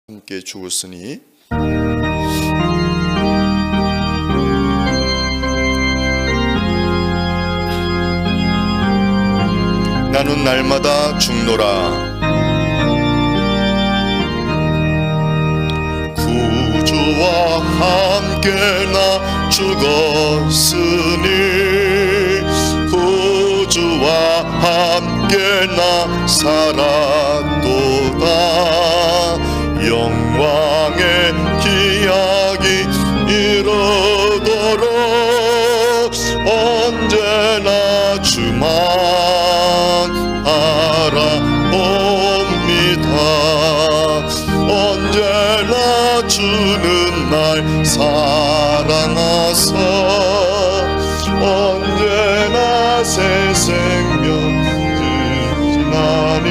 함께 죽었으니 나는 날마다 죽노라. 구주와 함께 나 죽었으니 구주와 함께 나 살았도다. 영광의 기약이 이르도록 언제나 주만 알아봅니다. 언제나 주는 날 사랑하사 언제나 새 생명 주시나니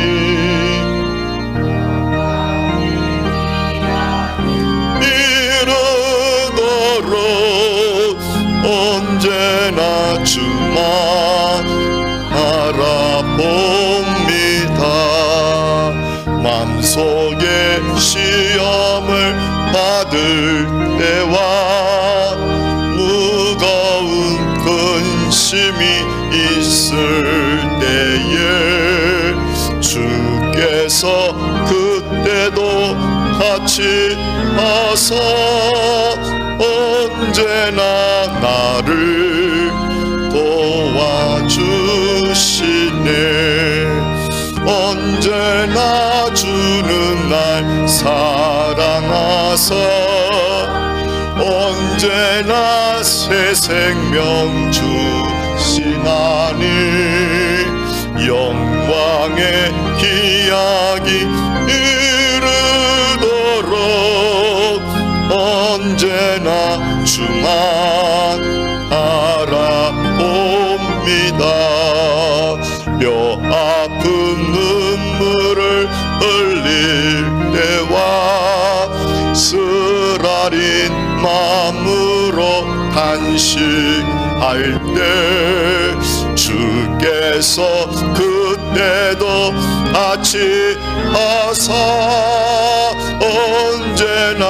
언제나 주만 알아봅니다. 마음속에 시험을 받을 때와 무거운 근심이 있을 때에 주께서 그때도 같이 하사 언제나 나를 도와주시네. 언제나 주는 날 사랑하사 언제나 새 생명 주시나니 영광의 기약이 이르도록 언제나 주만 알아봅니다. 뼈 아픈 눈물을 흘릴 때와 쓰라린 마음으로 탄식할 때 주께서 그때도 같이 하사 언제나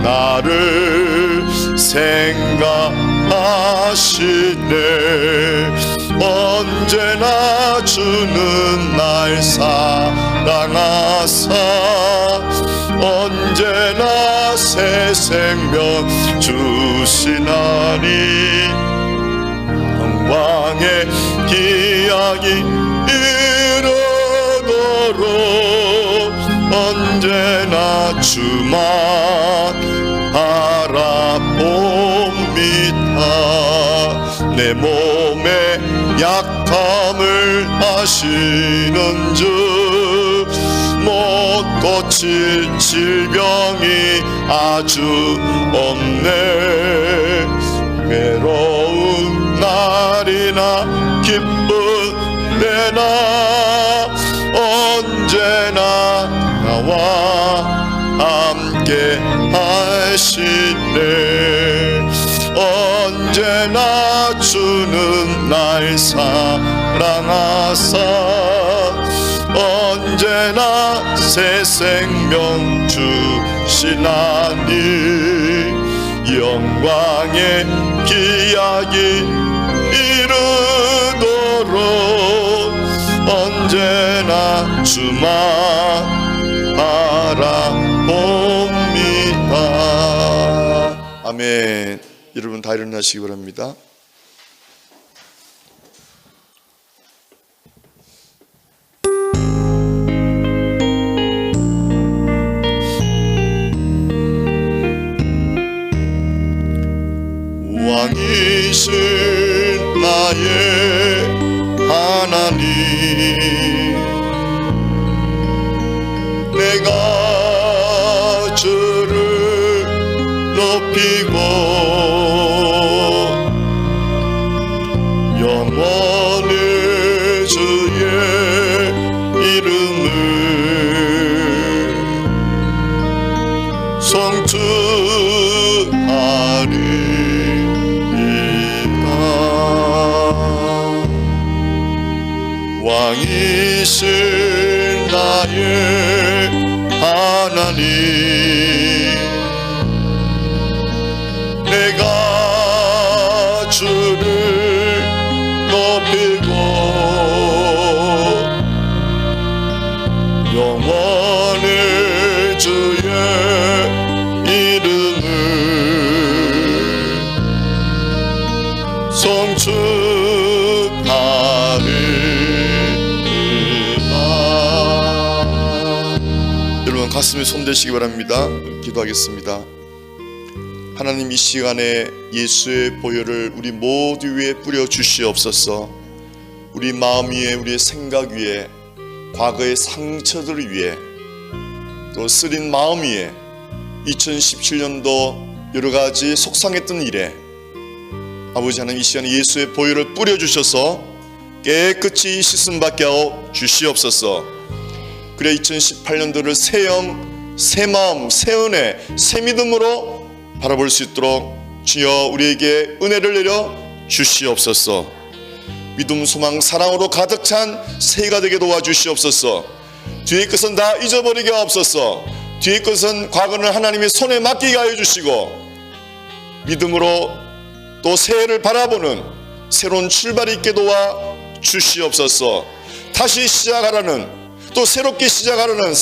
나를 생각하시네. 언제나 주는 날 사랑하사 언제나 새 생명 주시나니 영광의 기약이 이르도록 언제나 주만 알아봅니다. 내 몸의 약함을 아시는 주 못 고칠 질병이 아주 없네. 외로운 날이나 기쁜 때나 언제나 나와 함께 하시네. 언제나 주는 날 사랑하사 언제나 새 생명 주시나니 영광의 기약이 이르도록 언제나 주만 알아봅니다. 아멘. 여러분 다 일어나시기 바랍니다. 왕이신 나의 하나님 내가 주를 높이고 영원히 주의 이름을 성취하리. 왕이신 나의 하나님 내가 주를 높이고 영원히 주의 이름을 송축하리라. 여러분 가슴에 손대시기 바랍니다. 기도하겠습니다. 하나님, 이 시간에 예수의 보혈을 우리 모두 위에 뿌려 주시옵소서. 우리 마음 위에, 우리의 생각 위에, 과거의 상처들 위에, 또 쓰린 마음 위에, 2017년도 여러 가지 속상했던 일에 아버지 하나님, 이 시간에 예수의 보혈을 뿌려 주셔서 깨끗이 씻음 받게 하여 주시옵소서. 그래 2018년도를 새 영, 새 마음, 새 은혜, 새 믿음으로 바라볼 수 있도록 주여 우리에게 은혜를 내려 주시옵소서. 믿음, 소망, 사랑으로 가득 찬 새해가 되게 도와주시옵소서. 뒤의 것은 다 잊어버리게 하옵소서. 뒤의 것은 과거는 하나님의 손에 맡기게 하여 주시고 믿음으로 또 새해를 바라보는 새로운 출발이 있게 도와 주시옵소서. 다시 시작하라는, 또 새롭게 시작하라는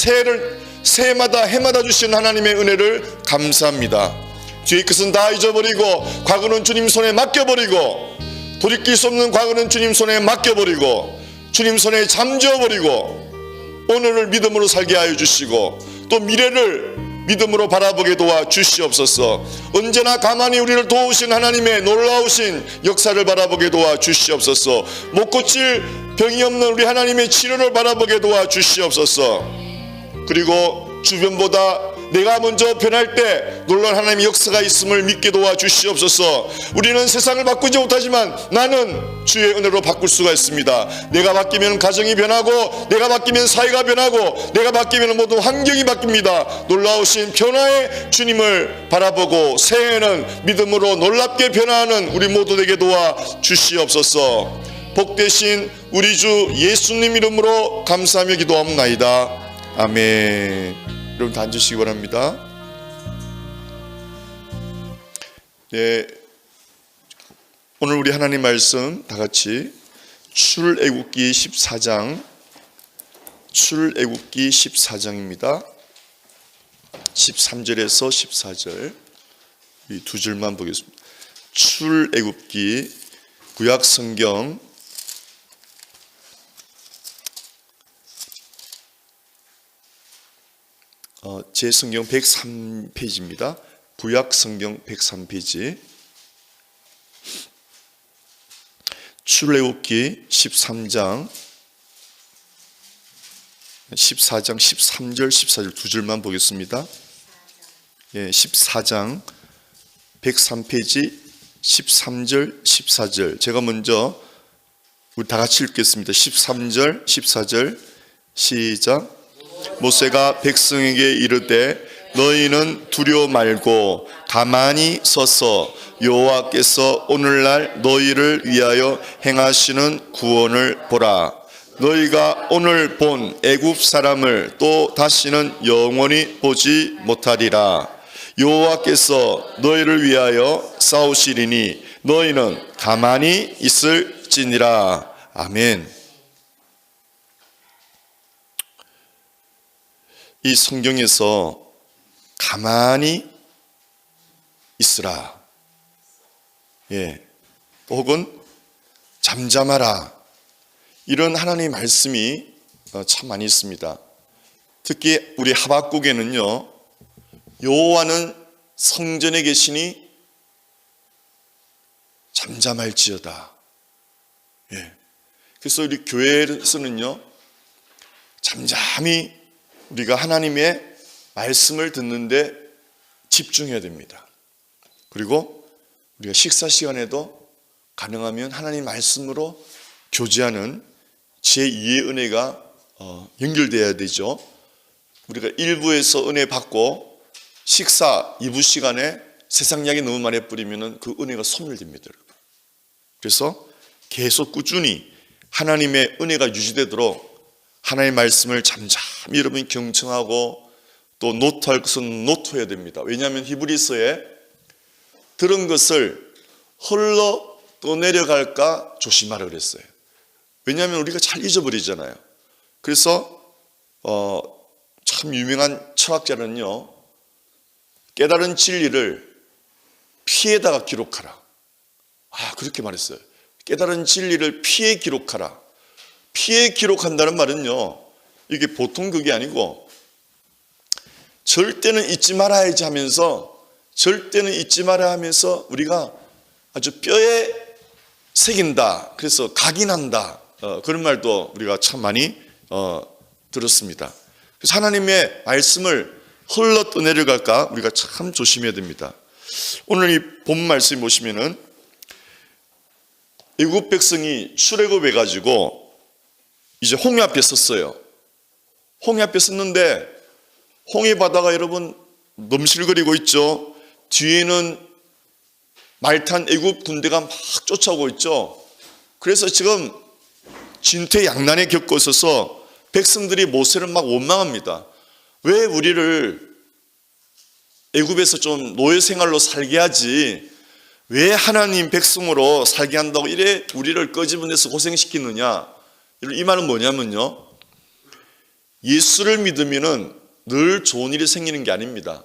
새해마다 해마다 주시는 하나님의 은혜를 감사합니다. 뒤의 것은 다 잊어버리고 과거는 주님 손에 맡겨버리고, 돌이킬 수 없는 과거는 주님 손에 맡겨버리고 주님 손에 잠재워버리고 오늘을 믿음으로 살게 하여 주시고 또 미래를 믿음으로 바라보게 도와 주시옵소서. 언제나 가만히 우리를 도우신 하나님의 놀라우신 역사를 바라보게 도와 주시옵소서. 못 고칠 병이 없는 우리 하나님의 치료를 바라보게 도와 주시옵소서. 그리고 주변보다 내가 먼저 변할 때 놀라운 하나님의 역사가 있음을 믿게 도와 주시옵소서. 우리는 세상을 바꾸지 못하지만 나는 주의 은혜로 바꿀 수가 있습니다. 내가 바뀌면 가정이 변하고, 내가 바뀌면 사회가 변하고, 내가 바뀌면 모든 환경이 바뀝니다. 놀라우신 변화의 주님을 바라보고 새해에는 믿음으로 놀랍게 변화하는 우리 모두 되게 도와 주시옵소서. 복되신 우리 주 예수님 이름으로 감사하며 기도합나이다. 아멘. 여러분 다 앉으시기 바랍니다. 네, 오늘 우리 하나님 말씀 다 같이 출애굽기 14장, 출애굽기 14장입니다. 13절에서 14절 이 두 줄만 보겠습니다. 출애굽기 구약 성경 제 성경 103페이지입니다. 구약 성경 103페이지. 출애굽기 14장 13절 14절 두 줄만 보겠습니다. 예, 14장 103페이지 13절 14절 제가 먼저 우리 다 같이 읽겠습니다. 13절 14절 시작. 모세가 백성에게 이르되 너희는 두려워 말고 가만히 서서 여호와께서 오늘날 너희를 위하여 행하시는 구원을 보라. 너희가 오늘 본 애굽 사람을 또 다시는 영원히 보지 못하리라. 여호와께서 너희를 위하여 싸우시리니 너희는 가만히 있을지니라. 아멘. 이 성경에서 가만히 있으라, 예, 혹은 잠잠하라, 이런 하나님의 말씀이 참 많이 있습니다. 특히 우리 하박국에는요, 여호와는 성전에 계시니 잠잠할지어다. 예. 그래서 우리 교회에서는요, 잠잠히 우리가 하나님의 말씀을 듣는데 집중해야 됩니다. 그리고 우리가 식사 시간에도 가능하면 하나님 말씀으로 교제하는 제2의 은혜가 연결되어야 되죠. 우리가 1부에서 은혜 받고 식사 2부 시간에 세상 이야기 너무 많이 뿌리면 그 은혜가 소멸됩니다. 그래서 계속 꾸준히 하나님의 은혜가 유지되도록 하나님의 말씀을 잠잠히 여러분이 경청하고 또 노트할 것은 노트해야 됩니다. 왜냐하면 히브리서에 들은 것을 흘러 떠내려갈까 조심하라 그랬어요. 왜냐하면 우리가 잘 잊어버리잖아요. 그래서 참 유명한 철학자는요, 깨달은 진리를 피에다가 기록하라. 그렇게 말했어요. 깨달은 진리를 피에 기록하라. 피에 기록한다는 말은요, 이게 보통 그게 아니고 절대는 잊지 말아야지 하면서, 절대는 잊지 말아야 하면서 우리가 아주 뼈에 새긴다. 그래서 각인한다. 그런 말도 우리가 참 많이 들었습니다. 그래서 하나님의 말씀을 흘러 떠내려갈까 우리가 참 조심해야 됩니다. 오늘 이 본 말씀 보시면은 애굽 백성이 출애굽해 가지고 이제 홍해 앞에 섰어요. 홍해 앞에 섰는데 홍해 바다가 여러분 넘실거리고 있죠. 뒤에는 말탄 애굽 군대가 막 쫓아오고 있죠. 그래서 지금 진퇴양난에 겪고 있어서 백성들이 모세를 막 원망합니다. 왜 우리를 애굽에서 좀 노예 생활로 살게 하지, 왜 하나님 백성으로 살게 한다고 이래 우리를 끄집어내서 고생시키느냐. 이 말은 뭐냐면요, 예수를 믿으면은 늘 좋은 일이 생기는 게 아닙니다.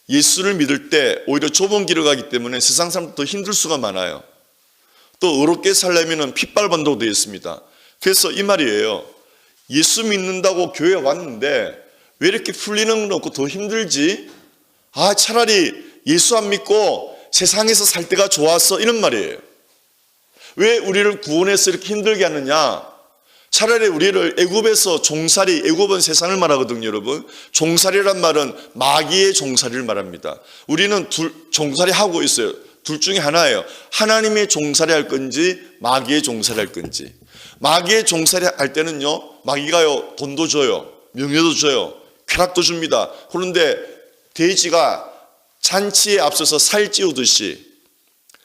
예수를 믿을 때 오히려 좁은 길을 가기 때문에 세상 사람도 더 힘들 수가 많아요. 또 어렵게 살려면 핏발반도 되어 있습니다. 그래서 이 말이에요. 예수 믿는다고 교회 왔는데 왜 이렇게 풀리는 건 없고 더 힘들지? 차라리 예수 안 믿고 세상에서 살 때가 좋았어, 이런 말이에요. 왜 우리를 구원해서 이렇게 힘들게 하느냐? 차라리 우리를 애굽에서 종살이, 애굽은 세상을 말하거든요, 여러분. 종살이란 말은 마귀의 종살이를 말합니다. 우리는 종살이 하고 있어요. 둘 중에 하나예요. 하나님의 종살이 할 건지 마귀의 종살이 할 건지. 마귀의 종살이 할 때는요, 마귀가요 돈도 줘요, 명예도 줘요, 쾌락도 줍니다. 그런데 돼지가 잔치에 앞서서 살 찌우듯이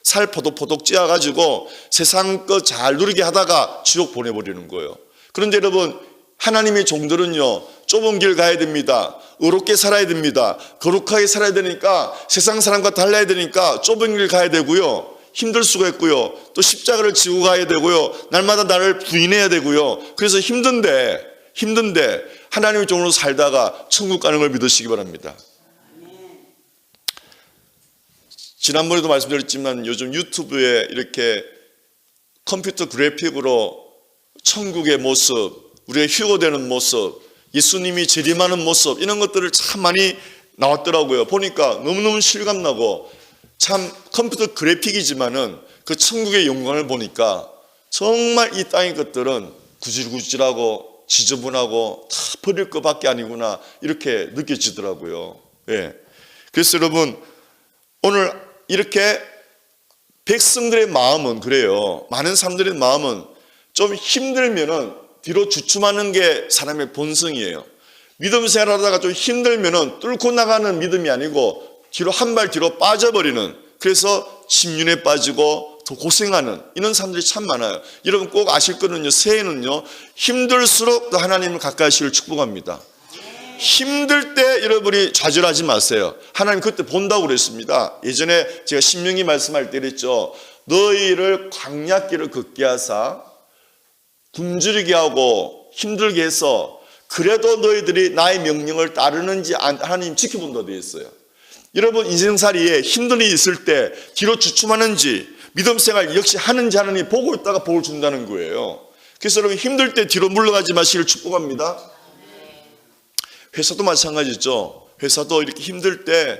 살 포독포독 찌어가지고 세상 거 잘 누리게 하다가 지옥 보내버리는 거예요. 그런데 여러분, 하나님의 종들은요, 좁은 길 가야 됩니다. 의롭게 살아야 됩니다. 거룩하게 살아야 되니까, 세상 사람과 달라야 되니까 좁은 길 가야 되고요, 힘들 수가 있고요, 또 십자가를 지고 가야 되고요, 날마다 나를 부인해야 되고요. 그래서 힘든데 하나님의 종으로 살다가 천국 가는 걸 믿으시기 바랍니다. 지난번에도 말씀드렸지만 요즘 유튜브에 이렇게 컴퓨터 그래픽으로 천국의 모습, 우리의 휴거되는 모습, 예수님이 재림하는 모습, 이런 것들을 참 많이 나왔더라고요. 보니까 너무너무 실감나고, 참 컴퓨터 그래픽이지만은 그 천국의 영광을 보니까 정말 이 땅의 것들은 구질구질하고 지저분하고 다 버릴 것밖에 아니구나, 이렇게 느껴지더라고요. 그래서 여러분, 오늘 이렇게 백성들의 마음은 그래요. 많은 사람들의 마음은 좀 힘들면은 뒤로 주춤하는 게 사람의 본성이에요. 믿음 생활하다가 좀 힘들면은 뚫고 나가는 믿음이 아니고 뒤로 한 발 뒤로 빠져버리는, 그래서 침륜에 빠지고 더 고생하는 이런 사람들이 참 많아요. 여러분 꼭 아실 거는요, 새해는요 힘들수록 더 하나님을 가까이 하시기를 축복합니다. 힘들 때 여러분이 좌절하지 마세요. 하나님 그때 본다고 그랬습니다. 예전에 제가 신명기 말씀할 때 그랬죠. 너희를 광야길을 걷게 하사 굶주리게 하고 힘들게 해서 그래도 너희들이 나의 명령을 따르는지 하나님 지켜본다 되어 있어요. 여러분 인생살이에 힘든 일이 있을 때 뒤로 주춤하는지 믿음생활 역시 하는지 하나님 보고 있다가 복을 준다는 거예요. 그래서 여러분 힘들 때 뒤로 물러가지 마시기를 축복합니다. 회사도 마찬가지죠. 회사도 이렇게 힘들 때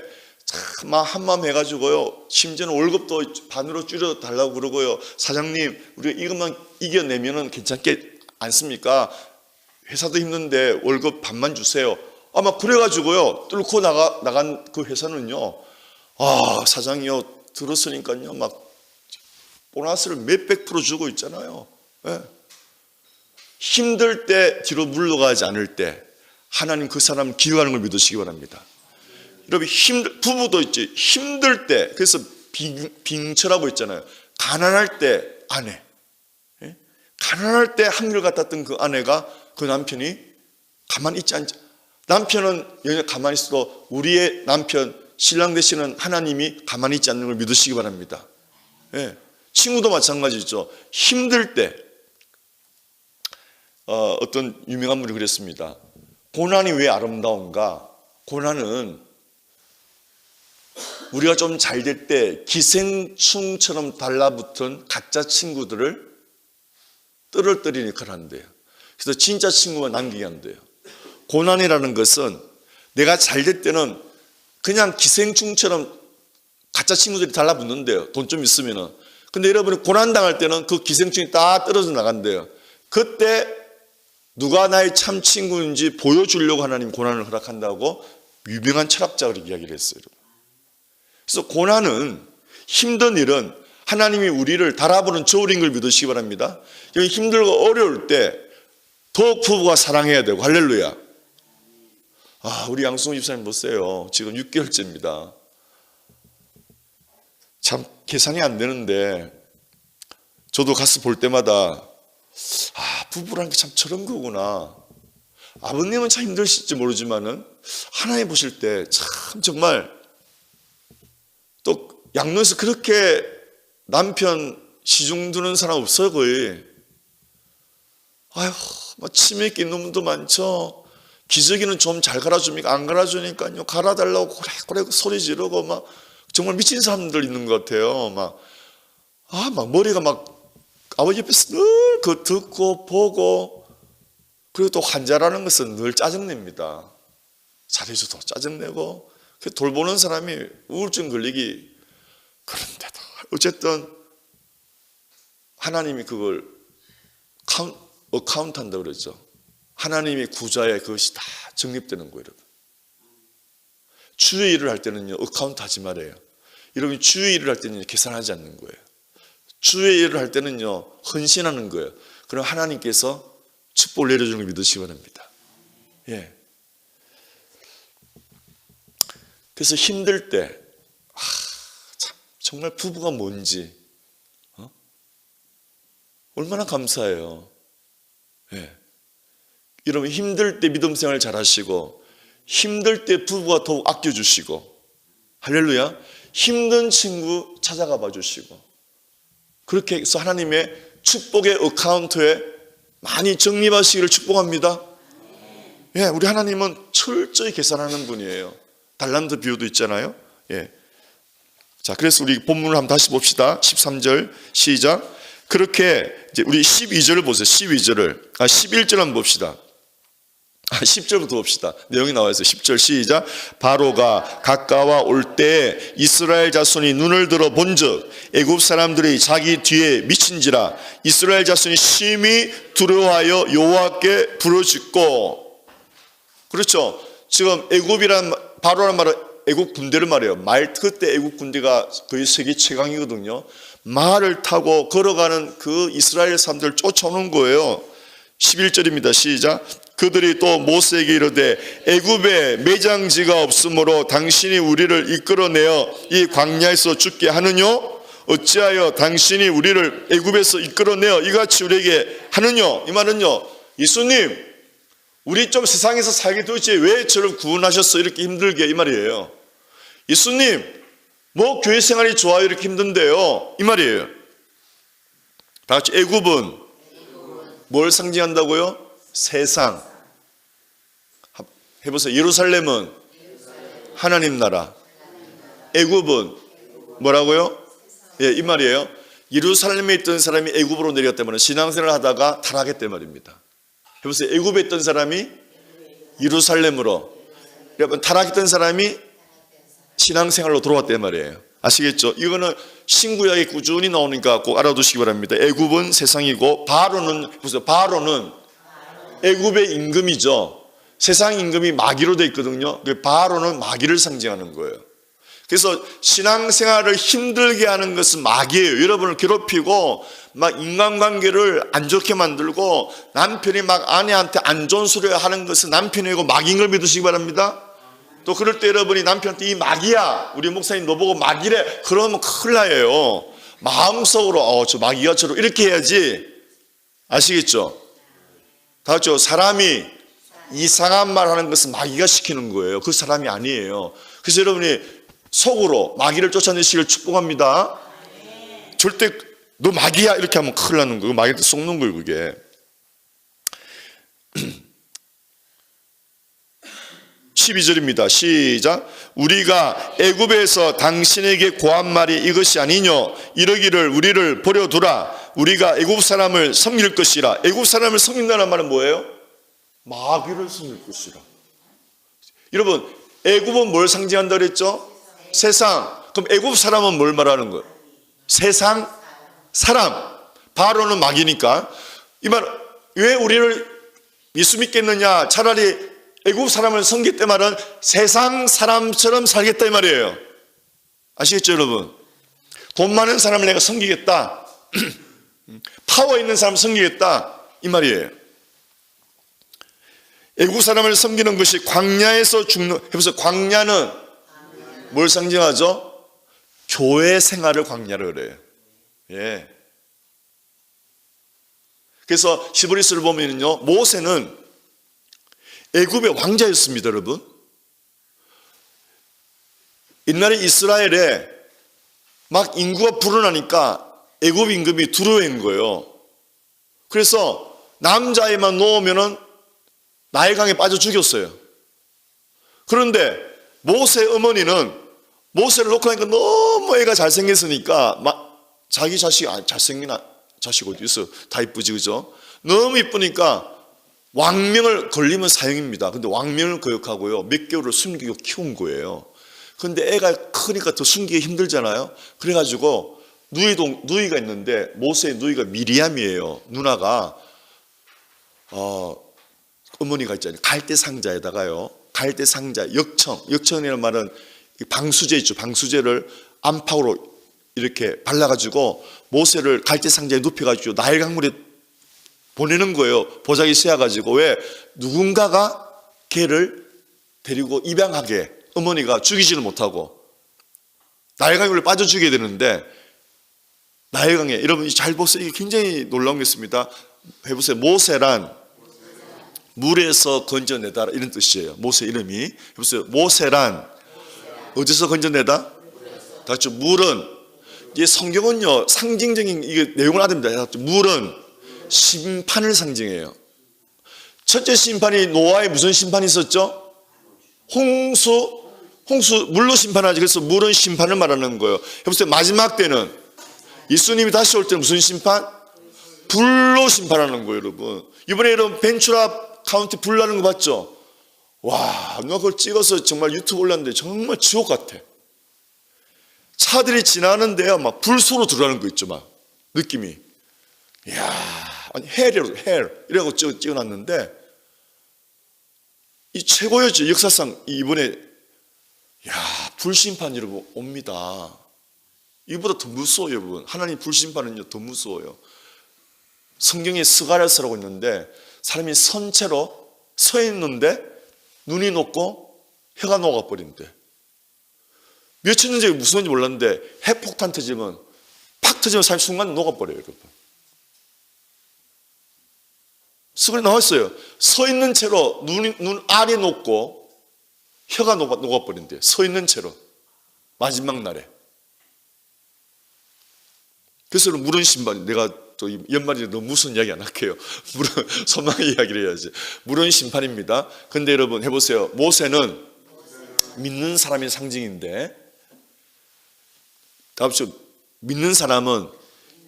막 한마음 해가지고요, 심지어는 월급도 반으로 줄여달라고 그러고요, 사장님 우리가 이것만 이겨내면은 괜찮게 않습니까? 회사도 힘든데 월급 반만 주세요. 아마 그래가지고요 뚫고 나간 그 회사는요, 사장이요 들었으니까요 막 보너스를 몇백 프로 주고 있잖아요. 힘들 때 뒤로 물러가지 않을 때 하나님 그 사람 기여하는 걸 믿으시기 바랍니다. 여러분 부부도 있지, 힘들 때, 그래서 빙처라고 있잖아요. 가난할 때 아내, 가난할 때 한결같았던 그 아내가, 그 남편이 가만히 있지 않죠. 남편은 영영 가만히 있어도 우리의 남편, 신랑 되시는 하나님이 가만히 있지 않는 걸 믿으시기 바랍니다. 예. 친구도 마찬가지죠. 힘들 때 어떤 유명한 분이 그랬습니다. 고난이 왜 아름다운가? 고난은 우리가 좀 잘 될 때 기생충처럼 달라붙은 가짜 친구들을 떨어뜨리는 역할을 한대요. 그래서 진짜 친구만 남기게 한대요. 고난이라는 것은 내가 잘 될 때는 그냥 기생충처럼 가짜 친구들이 달라붙는데요. 돈 좀 있으면은. 근데 여러분이 고난 당할 때는 그 기생충이 다 떨어져 나간대요. 그때 누가 나의 참 친구인지 보여주려고 하나님 고난을 허락한다고 유명한 철학자가 그렇게 이야기를 했어요. 그래서 고난은, 힘든 일은 하나님이 우리를 달아보는 저울인 걸 믿으시기 바랍니다. 여기 힘들고 어려울 때 더욱 부부가 사랑해야 되고. 할렐루야. 우리 양승호 집사님 보세요. 지금 6개월째입니다. 참 계산이 안 되는데 저도 가서 볼 때마다 부부라는 게 참 저런 거구나. 아버님은 참 힘드실지 모르지만은 하나님 보실 때 참 정말, 또 양로에서 그렇게 남편 시중 두는 사람 없어요 거의. 막 치매 있게 있는 분도 많죠. 기저귀는 좀 잘 갈아줍니까? 안 갈아주니까요. 갈아달라고 고래 소리 지르고 막 정말 미친 사람들 있는 것 같아요. 막 머리가 막 아버지 옆에서 늘 그거 듣고 보고, 그리고 또 환자라는 것은 늘 짜증냅니다. 잘해줘도 짜증내고, 돌보는 사람이 우울증 걸리기. 그런데도 어쨌든 하나님이 그걸 어카운트 한다고 그랬죠. 하나님의 구좌에 그것이 다 정립되는 거예요, 여러분. 주의 일을 할 때는요, 어카운트 하지 말아요. 여러분이 주의 일을 할 때는 계산하지 않는 거예요. 주의 일을 할 때는요, 헌신하는 거예요. 그럼 하나님께서 축복을 내려주는 걸 믿으시기 바랍니다. 예. 그래서 힘들 때, 참, 정말 부부가 뭔지, 얼마나 감사해요. 예. 여러분, 힘들 때 믿음 생활 잘 하시고, 힘들 때 부부가 더욱 아껴주시고, 할렐루야. 힘든 친구 찾아가 봐 주시고, 그렇게 해서 하나님의 축복의 어카운트에 많이 적립하시기를 축복합니다. 예, 우리 하나님은 철저히 계산하는 분이에요. 달란트 비유도 있잖아요. 예. 자, 그래서 우리 본문을 한번 다시 봅시다. 13절 시작. 그렇게 이제 우리 12절을 보세요. 12절을 11절 한번 봅시다. 10절부터 봅시다. 내용이 나와 있어요. 10절 시작. 바로가 가까워 올 때 이스라엘 자손이 눈을 들어 본즉 애굽 사람들이 자기 뒤에 미친지라. 이스라엘 자손이 심히 두려워하여 여호와께 부르짖고. 그렇죠. 지금 애굽이란, 바로란 말은 애국 군대를 말해요. 그때 애국 군대가 거의 세계 최강이거든요. 말을 타고 걸어가는 그 이스라엘 사람들을 쫓아오는 거예요. 11절입니다. 시작. 그들이 또 모세에게 이르되 애굽에 매장지가 없으므로 당신이 우리를 이끌어내어 이 광야에서 죽게 하느냐? 어찌하여 당신이 우리를 애굽에서 이끌어내어 이같이 우리에게 하느냐? 이 말은요, 예수님, 우리 좀 세상에서 살게 도대체 왜 저를 구원하셨어? 이렇게 힘들게, 이 말이에요. 예수님, 뭐 교회 생활이 좋아요? 이렇게 힘든데요, 이 말이에요. 다 같이. 애굽은 뭘 상징한다고요? 세상. 해보세요. 예루살렘은 하나님 나라. 애굽은 뭐라고요? 예, 이 말이에요. 예루살렘에 있던 사람이 애굽으로 내려갔다 말은 신앙생활을 하다가 타락했단 말입니다. 해보세요. 애굽에 있던 사람이 예루살렘으로, 여러분 타락했던 사람이 신앙생활로 돌아왔단 말이에요. 아시겠죠? 이거는 신구약에 꾸준히 나오니까 꼭 알아두시기 바랍니다. 애굽은 세상이고, 바로는, 보세요. 바로는 애굽의 임금이죠. 세상 임금이 마귀로 되어 있거든요. 바로는 마귀를 상징하는 거예요. 그래서 신앙생활을 힘들게 하는 것은 마귀예요. 여러분을 괴롭히고 막 인간관계를 안 좋게 만들고 남편이 막 아내한테 안 좋은 소리 하는 것은 남편이고 마귀인 걸 믿으시기 바랍니다. 또 그럴 때 여러분이 남편한테 이 마귀야, 우리 목사님 너 보고 마귀래, 그러면 큰일 나요. 마음속으로 저 마귀가 저로 이렇게 해야지. 아시겠죠? 다 같이. 사람이 이상한 말 하는 것은 마귀가 시키는 거예요. 그 사람이 아니에요. 그래서 여러분이 속으로 마귀를 쫓아내시길 축복합니다. 절대 너 마귀야 이렇게 하면 큰일 나는 거예요. 마귀한테 속는 거예요 그게. 12절입니다. 시작. 우리가 애굽에서 당신에게 고한 말이 이것이 아니뇨. 이러기를 우리를 버려두라. 우리가 애굽 사람을 섬길 것이라. 애굽 사람을 섬긴다는 말은 뭐예요? 마귀를 섬길 것이라. 여러분 애굽은 뭘 상징한다 그랬죠? 세상. 그럼 애굽 사람은 뭘 말하는 거예요? 세상 사람. 바로는 마귀니까. 이 말 왜 우리를 예수 믿겠느냐? 차라리 애굽 사람을 섬기겠다 말은 세상 사람처럼 살겠다 이 말이에요. 아시겠죠 여러분? 돈 많은 사람을 내가 섬기겠다. 파워 있는 사람을 섬기겠다 이 말이에요. 애굽 사람을 섬기는 것이 광야에서 죽는. 해보세요. 광야는 뭘 상징하죠? 교회 생활을 광야로 그래요. 예. 그래서 히브리서를 보면요, 모세는 애굽의 왕자였습니다, 여러분. 옛날에 이스라엘에 막 인구가 불어나니까 애굽 임금이 두려워한 거예요. 그래서 남자애만 놓으면은 나일강에 빠져 죽였어요. 그런데 모세 어머니는 모세를 놓고 나니까 너무 애가 잘생겼으니까 막 자기 자식, 잘생긴 자식 어디 있어? 다 이쁘지, 그죠? 너무 이쁘니까 왕명을 걸리면 사형입니다. 근데 왕명을 거역하고요, 몇 개월을 숨기고 키운 거예요. 근데 애가 크니까 더 숨기기 힘들잖아요. 그래가지고 누이가 있는데 모세의 누이가 미리암이에요. 누나가 어머니가 있잖아요. 갈대 상자에다가요, 갈대 상자 역청이라는 말은 방수제 있죠. 방수제를 안팎으로 이렇게 발라가지고 모세를 갈대 상자에 눕혀가지고 나일 강물에 보내는 거예요. 보자기 씌어가지고. 왜? 누군가가 걔를 데리고 입양하게. 어머니가 죽이지는 못하고 나일 강물에 빠져 죽여야 되는데, 나일 강에, 여러분 잘 보세요. 이게 굉장히 놀라운 게 있습니다. 해보세요. 모세란 물에서 건져내다 이런 뜻이에요. 모세 이름이. 해보세요. 모세란 어디서 건져내다? 다 같이 물은. 이게 성경은요 상징적인 이게 내용을 알아야 됩니다. 물은 심판을 상징해요. 첫째 심판이 노아에 무슨 심판이 있었죠? 홍수 물로 심판하지. 그래서 물은 심판을 말하는 거예요. 해보세요. 마지막 때는 예수님이 다시 올 때는 무슨 심판? 불로 심판하는 거예요, 여러분. 이번에 여러분 벤츄라 카운티 불 나는 거 봤죠? 와, 누가 그걸 찍어서 정말 유튜브 올렸는데 정말 지옥 같아. 차들이 지나는데요, 막 불소로 들어가는 거 있죠, 막 느낌이. 이야, 아니 이라고 찍어놨는데 이 최고였죠. 역사상 이번에 불심판 여러분 옵니다. 이보다 더 무서워요, 여러분. 하나님 불심판은요 더 무서워요. 성경에 스가랴서라고 있는데 사람이 선 채로 서 있는데 눈이 녹고 혀가 녹아버린대. 몇천 년 전에 무슨 일인지 몰랐는데 핵폭탄 터지면 팍 터지면 사람 순간 녹아버려요, 여러분. 스가랴 나왔어요. 서 있는 채로 눈 알이 녹고 혀가 녹아버린대요. 서 있는 채로. 마지막 날에. 그래서 물은 심판, 내가 또 연말이라 너무 무슨 이야기 안 할게요. 물은 소망의 이야기를 해야지. 물은 심판입니다. 근데 여러분 해보세요. 모세는 믿는 사람의 상징인데, 다음주 믿는 사람은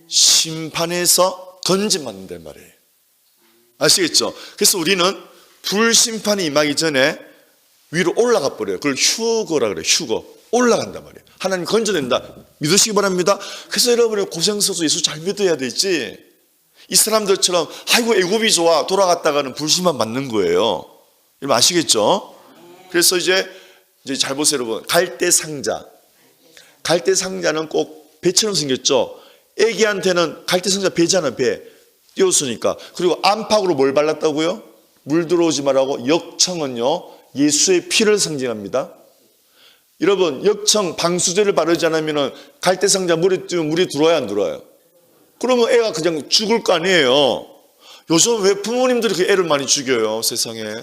심판에서 건짐받는단 말이에요. 아시겠죠? 그래서 우리는 불심판이 임하기 전에 위로 올라가 버려요. 그걸 휴거라 그래요. 휴거. 올라간단 말이에요. 하나님 건져낸다. 믿으시기 바랍니다. 그래서 여러분이 고생서서 예수 잘 믿어야 되지. 이 사람들처럼 아이고 애굽이 좋아 돌아갔다가는 불심판 맞는 거예요. 여러분 아시겠죠? 그래서 이제 잘 보세요, 여러분. 갈대 상자. 갈대 상자는 꼭 배처럼 생겼죠. 애기한테는 갈대 상자 배잖아, 배. 띄웠으니까. 그리고 안팎으로 뭘 발랐다고요? 물 들어오지 말라고. 역청은요 예수의 피를 상징합니다. 여러분 역청 방수제를 바르지 않으면 갈대 상자 물에 띄우면 물이 들어와야 안 들어와요? 그러면 애가 그냥 죽을 거 아니에요. 요즘 왜 부모님들이 그 애를 많이 죽여요, 세상에?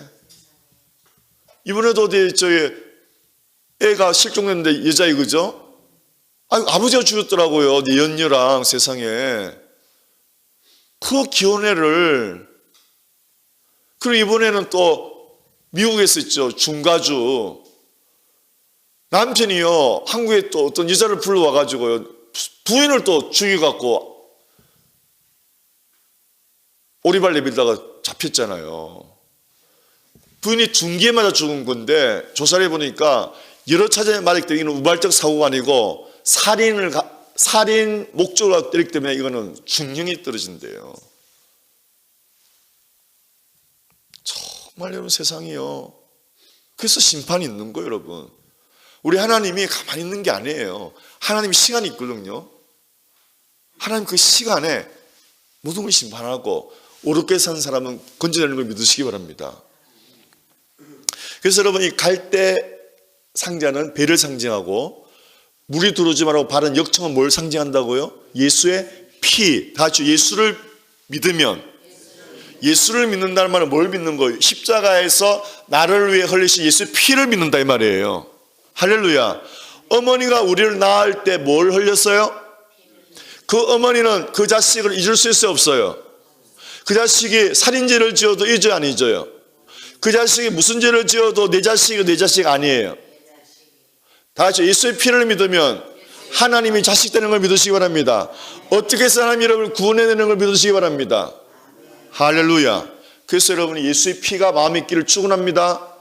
이번에도 어디 저기 애가 실종됐는데 여자애 그죠? 아버지가 죽였더라고요. 내 연녀랑 세상에. 그 귀여운 애를. 그리고 이번에는 또 미국에서 있죠. 중가주. 남편이요. 한국에 또 어떤 여자를 불러와가지고요. 부인을 또 죽여갖고 오리발 내밀다가 잡혔잖아요. 부인이 둔기에 맞아 죽은 건데 조사를 해보니까 여러 차례 맞았기 때문에 이건 우발적 사고가 아니고 살인 목적으로 때리기 때문에 이거는 중형이 떨어진대요. 정말 여러분 세상이요. 그래서 심판이 있는 거예요, 여러분. 우리 하나님이 가만히 있는 게 아니에요. 하나님이 시간이 있거든요. 하나님 그 시간에 모든 걸 심판하고 옳게 산 사람은 건져내는 걸 믿으시기 바랍니다. 그래서 여러분 이 갈대 상자는 배를 상징하고 물이 들어오지 말라고 바른 역청은 뭘 상징한다고요? 예수의 피. 다 같이 예수를 믿으면 예수를 믿는다는 말은 뭘 믿는 거예요? 십자가에서 나를 위해 흘리신 예수의 피를 믿는다 이 말이에요. 할렐루야. 어머니가 우리를 낳을 때 뭘 흘렸어요? 그 어머니는 그 자식을 잊을 수 있어요, 없어요? 그 자식이 살인죄를 지어도 잊어요, 안 잊어요? 그 자식이 무슨 죄를 지어도 내 자식이 내 자식 아니에요. 다 같이 예수의 피를 믿으면 하나님이 자식 되는 걸 믿으시기 바랍니다. 어떻게 해서 하나님이 여러분을 구원해내는 걸 믿으시기 바랍니다. 할렐루야. 그래서 여러분이 예수의 피가 마음에 있기를 축원합니다.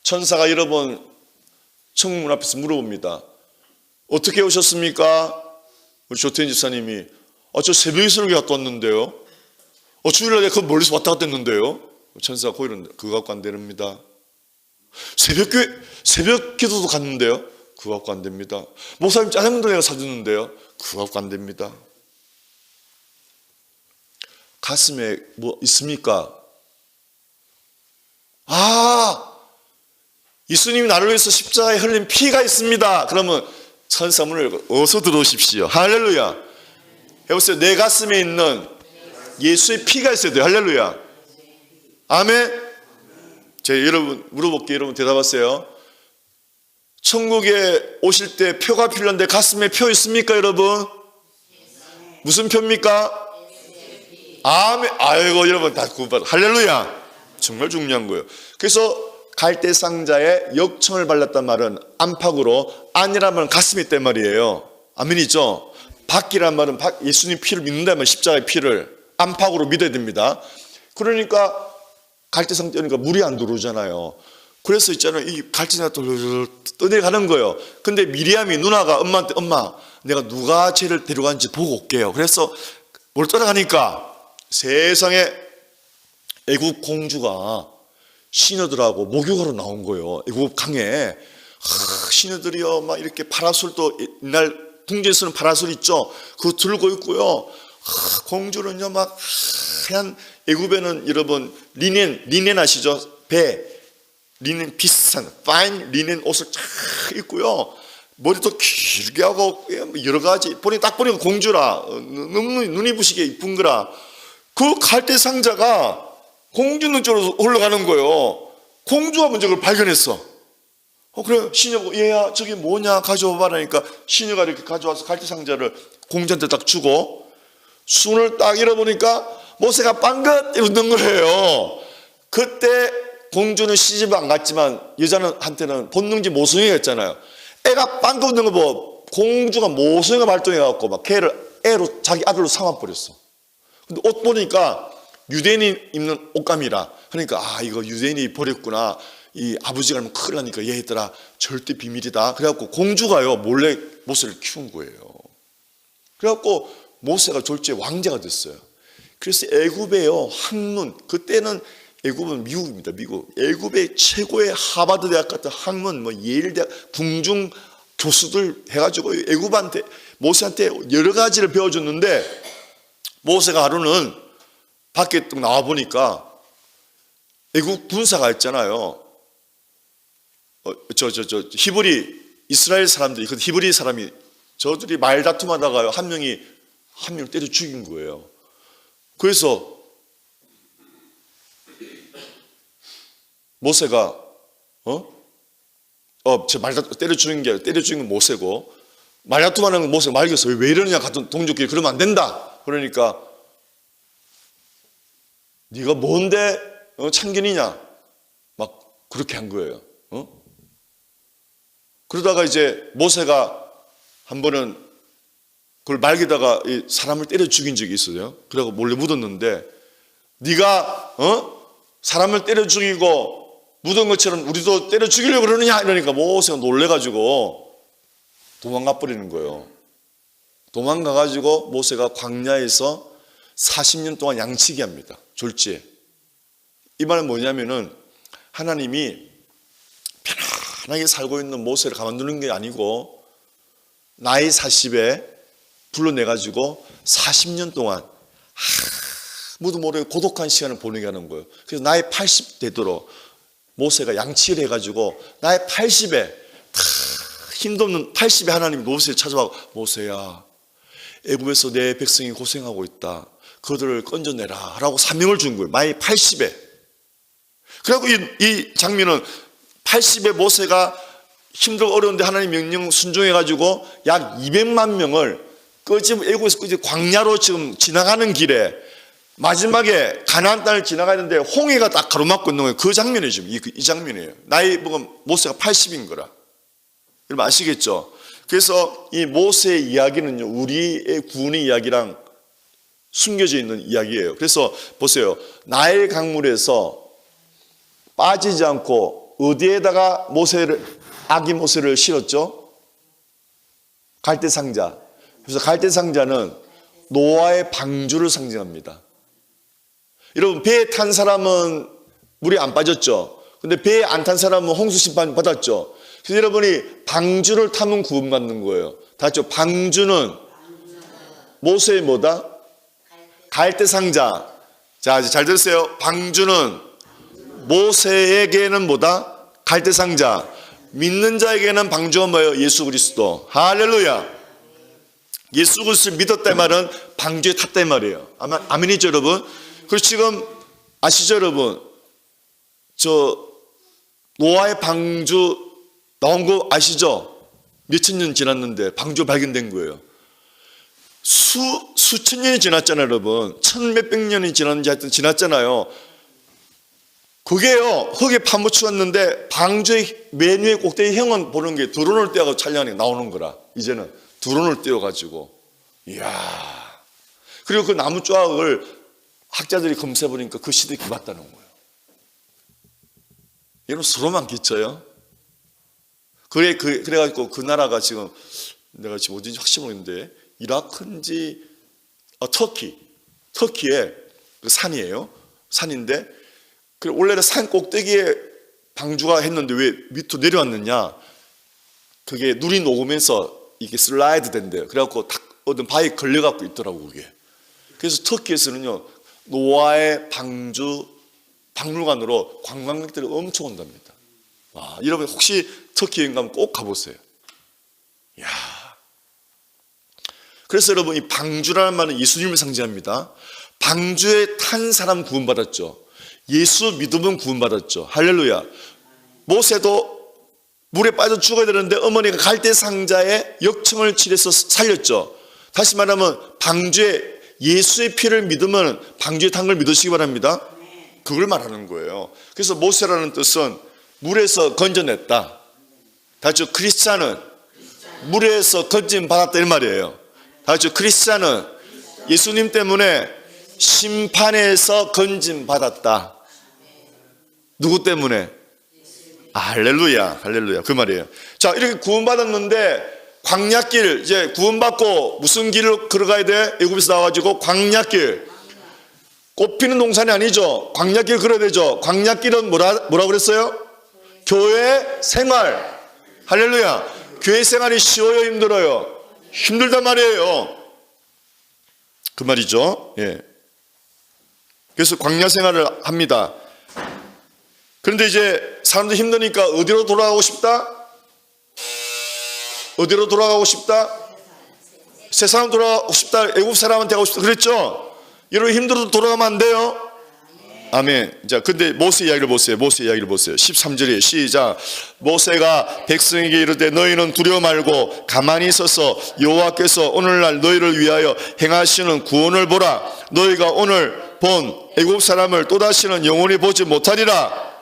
천사가 여러분 천국문 앞에서 물어봅니다. 어떻게 오셨습니까? 우리 조태인 집사님이 저 새벽에 설교 갔다 왔는데요. 주일날에 그 멀리서 왔다 갔다 했는데요. 천사가 거기는 그거 갖고 안 됩니다. 새벽 기도도 갔는데요. 그거 갖고 안 됩니다. 목사님 짜장면도 내가 사줬는데요. 그거 갖고 안 됩니다. 가슴에 뭐 있습니까? 예수님이 나를 위해서 십자가에 흘린 피가 있습니다. 그러면 천사 문을 열고 어서 들어오십시오. 할렐루야. 해보세요. 내 가슴에 있는 예수의 피가 있어야 돼요. 할렐루야. 아멘. 제가 여러분 물어볼게요. 여러분 대답하세요. 천국에 오실 때 표가 필요한데 가슴에 표 있습니까, 여러분? 무슨 표입니까? 아멘. 아이고 여러분 다 구원받아. 할렐루야. 정말 중요한 거예요. 그래서 갈대 상자에 역청을 발랐단 말은 안팎으로, 안이라면 가슴이 있단 말이에요. 아멘이죠. 밖이란 말은 예수님 피를 믿는다면 십자가의 피를 안팎으로 믿어야 됩니다. 그러니까 갈대 상자니까 물이 안 들어오잖아요. 그래서 있잖아요. 이 갈대가 떠내려가는 거예요. 근데 미리암이 누나가 엄마한테 엄마 내가 누가 쟤를 데려간지 보고 올게요. 그래서 뭘 따라가니까 세상에 애국 공주가 시녀들하고 목욕하러 나온 거예요. 애국 강에. 시녀들이요 막 이렇게 파라솔도 옛날 궁전에 쓰는 파라솔 있죠. 그거 들고 있고요. 공주는요 막 하얀, 애굽에는 여러분 리넨 아시죠? 배 리넨 비싼 파인 리넨 옷을 쫙 입고요. 머리도 길게 하고 여러 가지 딱 보니까 공주라. 너무 눈이 부시게 이쁜 거라. 그 갈대 상자가 공주 눈 쪽으로 올라가는 거예요. 공주가 먼저 그걸 발견했어. 그래 시녀가 얘야 저기 뭐냐 가져와봐라 하니까 시녀가 이렇게 가져와서 갈대 상자를 공주한테 딱 주고 손을 딱 잃어보니까 모세가 빵긋 이러는 거예요. 그때 공주는 시집을 안 갔지만 여자한테는 본능지 모성애가 있잖아요. 애가 빵긋 웃는 거 보고 공주가 모성애가 발동해갖고 막 걔를 애로 자기 아들로 삼아버렸어. 근데 옷 보니까 유대인이 입는 옷감이라 그러니까 이거 유대인이 버렸구나. 이 아버지가 알면 큰일 나니까 얘들아 절대 비밀이다. 그래갖고 공주가요 몰래 모세를 키운 거예요. 그래갖고 모세가 졸지에 왕자가 됐어요. 그래서 애굽에요 학문, 그때는 애굽은 미국입니다. 미국. 애굽의 최고의 하버드 대학 같은 학문, 예일 대학 궁중 교수들 해가지고 애굽한테 모세한테 여러 가지를 배워줬는데 모세가 하루는 밖에 또 나와 보니까 애국 군사가 있잖아요. 히브리 이스라엘 사람들이 그 히브리 사람이 저들이 말다툼하다가요 한 명을 때려 죽인 거예요. 그래서 모세가 때려 죽인 건 모세고, 말다툼하는 건 모세가 말겠어. 왜 이러느냐, 같은 동족끼리. 그러면 안 된다. 그러니까 네가 뭔데 참견이냐, 막 그렇게 한 거예요. 그러다가 이제 모세가 한 번은 그걸 말기다가 사람을 때려 죽인 적이 있어요. 그래서 몰래 묻었는데, 네가 사람을 때려 죽이고 묻은 것처럼 우리도 때려 죽이려고 그러느냐, 이러니까 모세가 놀래가지고 도망가 버리는 거예요. 도망가가지고 모세가 광야에서 40년 동안 양치기 합니다. 졸지에. 이 말은 뭐냐면은 하나님이 편안하게 살고 있는 모세를 가만두는 게 아니고 나이 40에 불러내가지고 40년 동안 아무도 모르게 고독한 시간을 보내게 하는 거예요. 그래서 나이 80 되도록 모세가 양치를 해가지고 나이 80에 다 힘도 없는 80에 하나님이 모세를 찾아와, 모세야, 애굽에서 내 백성이 고생하고 있다. 그들을 건져내라 라고 사명을 준 거예요. 나이 80에. 그리고 이 장면은 80에 모세가 힘들고 어려운데 하나님 명령 순종해가지고 약 200만 명을 지금 애굽에서 광야로 지금 지나가는 길에 마지막에 가나안 땅을 지나가야 되는데 홍해가 딱 가로막고 있는 거예요. 그 장면이 지금 이 장면이에요. 나이 보면 모세가 80인 거라. 여러분 아시겠죠? 그래서 이 모세의 이야기는요, 우리의 구원의 이야기랑 숨겨져 있는 이야기예요. 그래서 보세요. 나일 강물에서 빠지지 않고 어디에다가 아기 모세를 실었죠? 갈대 상자. 그래서 갈대 상자는 노아의 방주를 상징합니다. 여러분, 배에 탄 사람은 물에 안 빠졌죠. 근데 배에 안 탄 사람은 홍수 심판 받았죠. 그래서 여러분이 방주를 타면 구원받는 거예요. 다 같이 방주는 모세의 뭐다? 갈대 상자. 자, 잘 들으세요. 방주는 모세에게는 뭐다? 갈대 상자. 믿는 자에게는 방주가 뭐예요? 예수 그리스도. 할렐루야. 예수 그리스도를 믿었다 이 말은 방주에 탔다 이 말이에요. 아멘이죠, 여러분? 그리고 지금 아시죠, 여러분? 노아의 방주 나온 거 아시죠? 몇천 년 지났는데 방주 발견된 거예요. 수천 년이 지났잖아요, 여러분. 천몇백 년이 지났는지 하여튼 지났잖아요. 그게요, 흙에 파묻혀 왔는데 방주의 맨 위에 꼭대기 형은 보는 게 드론을 띄워가지고 촬영하니까 나오는 거라. 이제는 드론을 띄워가지고. 이야. 그리고 그 나무 조각을 학자들이 검사해보니까 그 시대에 맞다는 거예요. 여러분, 서로만 끼쳐요. 그래가지고 그 나라가 지금, 내가 지금 어딘지 확실히 모르겠는데, 이라크인지, 터키의 그 산이에요. 산인데, 원래는 산 꼭대기에 방주가 했는데 왜 밑으로 내려왔느냐? 그게 물이 녹으면서 이게 슬라이드 된대요. 그래갖고 딱 어떤 바위에 걸려갖고 있더라고, 그게. 그래서 터키에서는요, 노아의 방주 박물관으로 관광객들이 엄청 온답니다. 와, 여러분 혹시 터키 여행 가면 꼭 가보세요. 이야. 그래서 여러분, 이 방주라는 말은 예수님을 상징합니다. 방주에 탄 사람 구원받았죠. 예수 믿으면 구원받았죠. 할렐루야. 모세도 물에 빠져 죽어야 되는데 어머니가 갈대 상자에 역청을 칠해서 살렸죠. 다시 말하면 방주에 예수의 피를 믿으면 방주에 탄 걸 믿으시기 바랍니다. 그걸 말하는 거예요. 그래서 모세라는 뜻은 물에서 건져냈다. 다시 크리스찬은 물에서 건짐 받았다 이 말이에요. 다시 크리스찬은 예수님 때문에 심판에서 건짐 받았다. 누구 때문에? 할렐루야, 할렐루야. 그 말이에요. 자, 이렇게 구원받았는데 광야길, 이제 구원받고 무슨 길을 걸어가야 돼? 애굽에서 나와가지고 광야길. 꽃피는 동산이 아니죠. 광야길 걸어야 되죠. 광야길은 뭐라 그랬어요? 교회 생활. 할렐루야. 교회 생활이 쉬워요, 힘들어요? 힘들단 말이에요. 그 말이죠. 예. 그래서 광야 생활을 합니다. 그런데 이제 사람들 힘드니까 어디로 돌아가고 싶다? 어디로 돌아가고 싶다? 세상 돌아가고 싶다. 애국 사람한테 가고 싶다. 그랬죠? 여러분 힘들어도 돌아가면 안 돼요? 아멘. 자, 근데 모세 이야기를 보세요. 모세 이야기를 보세요. 13절에 시작. 모세가 백성에게 이르되 너희는 두려워 말고 가만히 있어서 여호와께서 오늘날 너희를 위하여 행하시는 구원을 보라. 너희가 오늘 본 애굽 사람을 또다시는 영원히 보지 못하리라.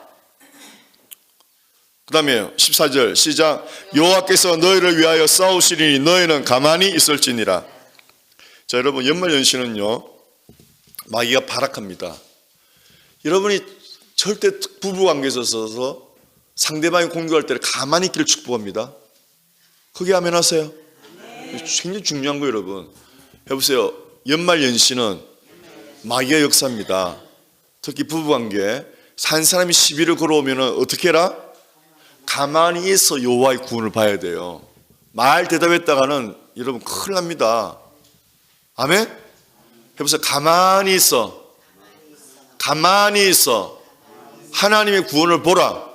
그 다음에 14절 시작. 여호와께서 너희를 위하여 싸우시리니 너희는 가만히 있을지니라. 자, 여러분, 연말연시는요 마귀가 발악합니다. 여러분이 절대 부부관계에 있어서 상대방이 공격할 때를 가만히 있기를 축복합니다. 그게 아멘 하세요? 굉장히 중요한 거예요. 여러분 해보세요. 연말연시는 마귀의 역사입니다. 특히 부부관계 한 사람이 시비를 걸어오면 어떻게 해라? 가만히 있어 여호와의 구원을 봐야 돼요. 말 대답했다가는 여러분 큰일 납니다. 아멘? 해보세요. 가만히 있어. 가만히 있어. 하나님의 구원을 보라.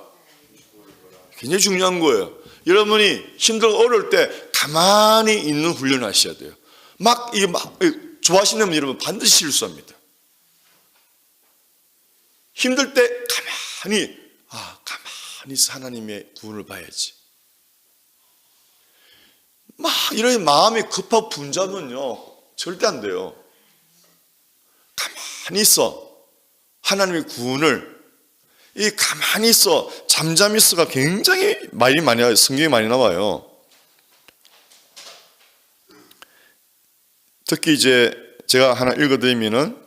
굉장히 중요한 거예요. 여러분이 힘들고 어려울 때 가만히 있는 훈련을 하셔야 돼요. 이게 좋아하시는 분 여러분 반드시 실수합니다. 힘들 때 가만히 있어 하나님의 구원을 봐야지. 이런 마음이 급하고 분주하면요 절대 안 돼요. 가만히 있어 하나님의 구원을. 이 가만히 있어 잠잠히 있어가 굉장히 많이 와요. 성경에 많이 나와요. 특히 이제 제가 하나 읽어드리면은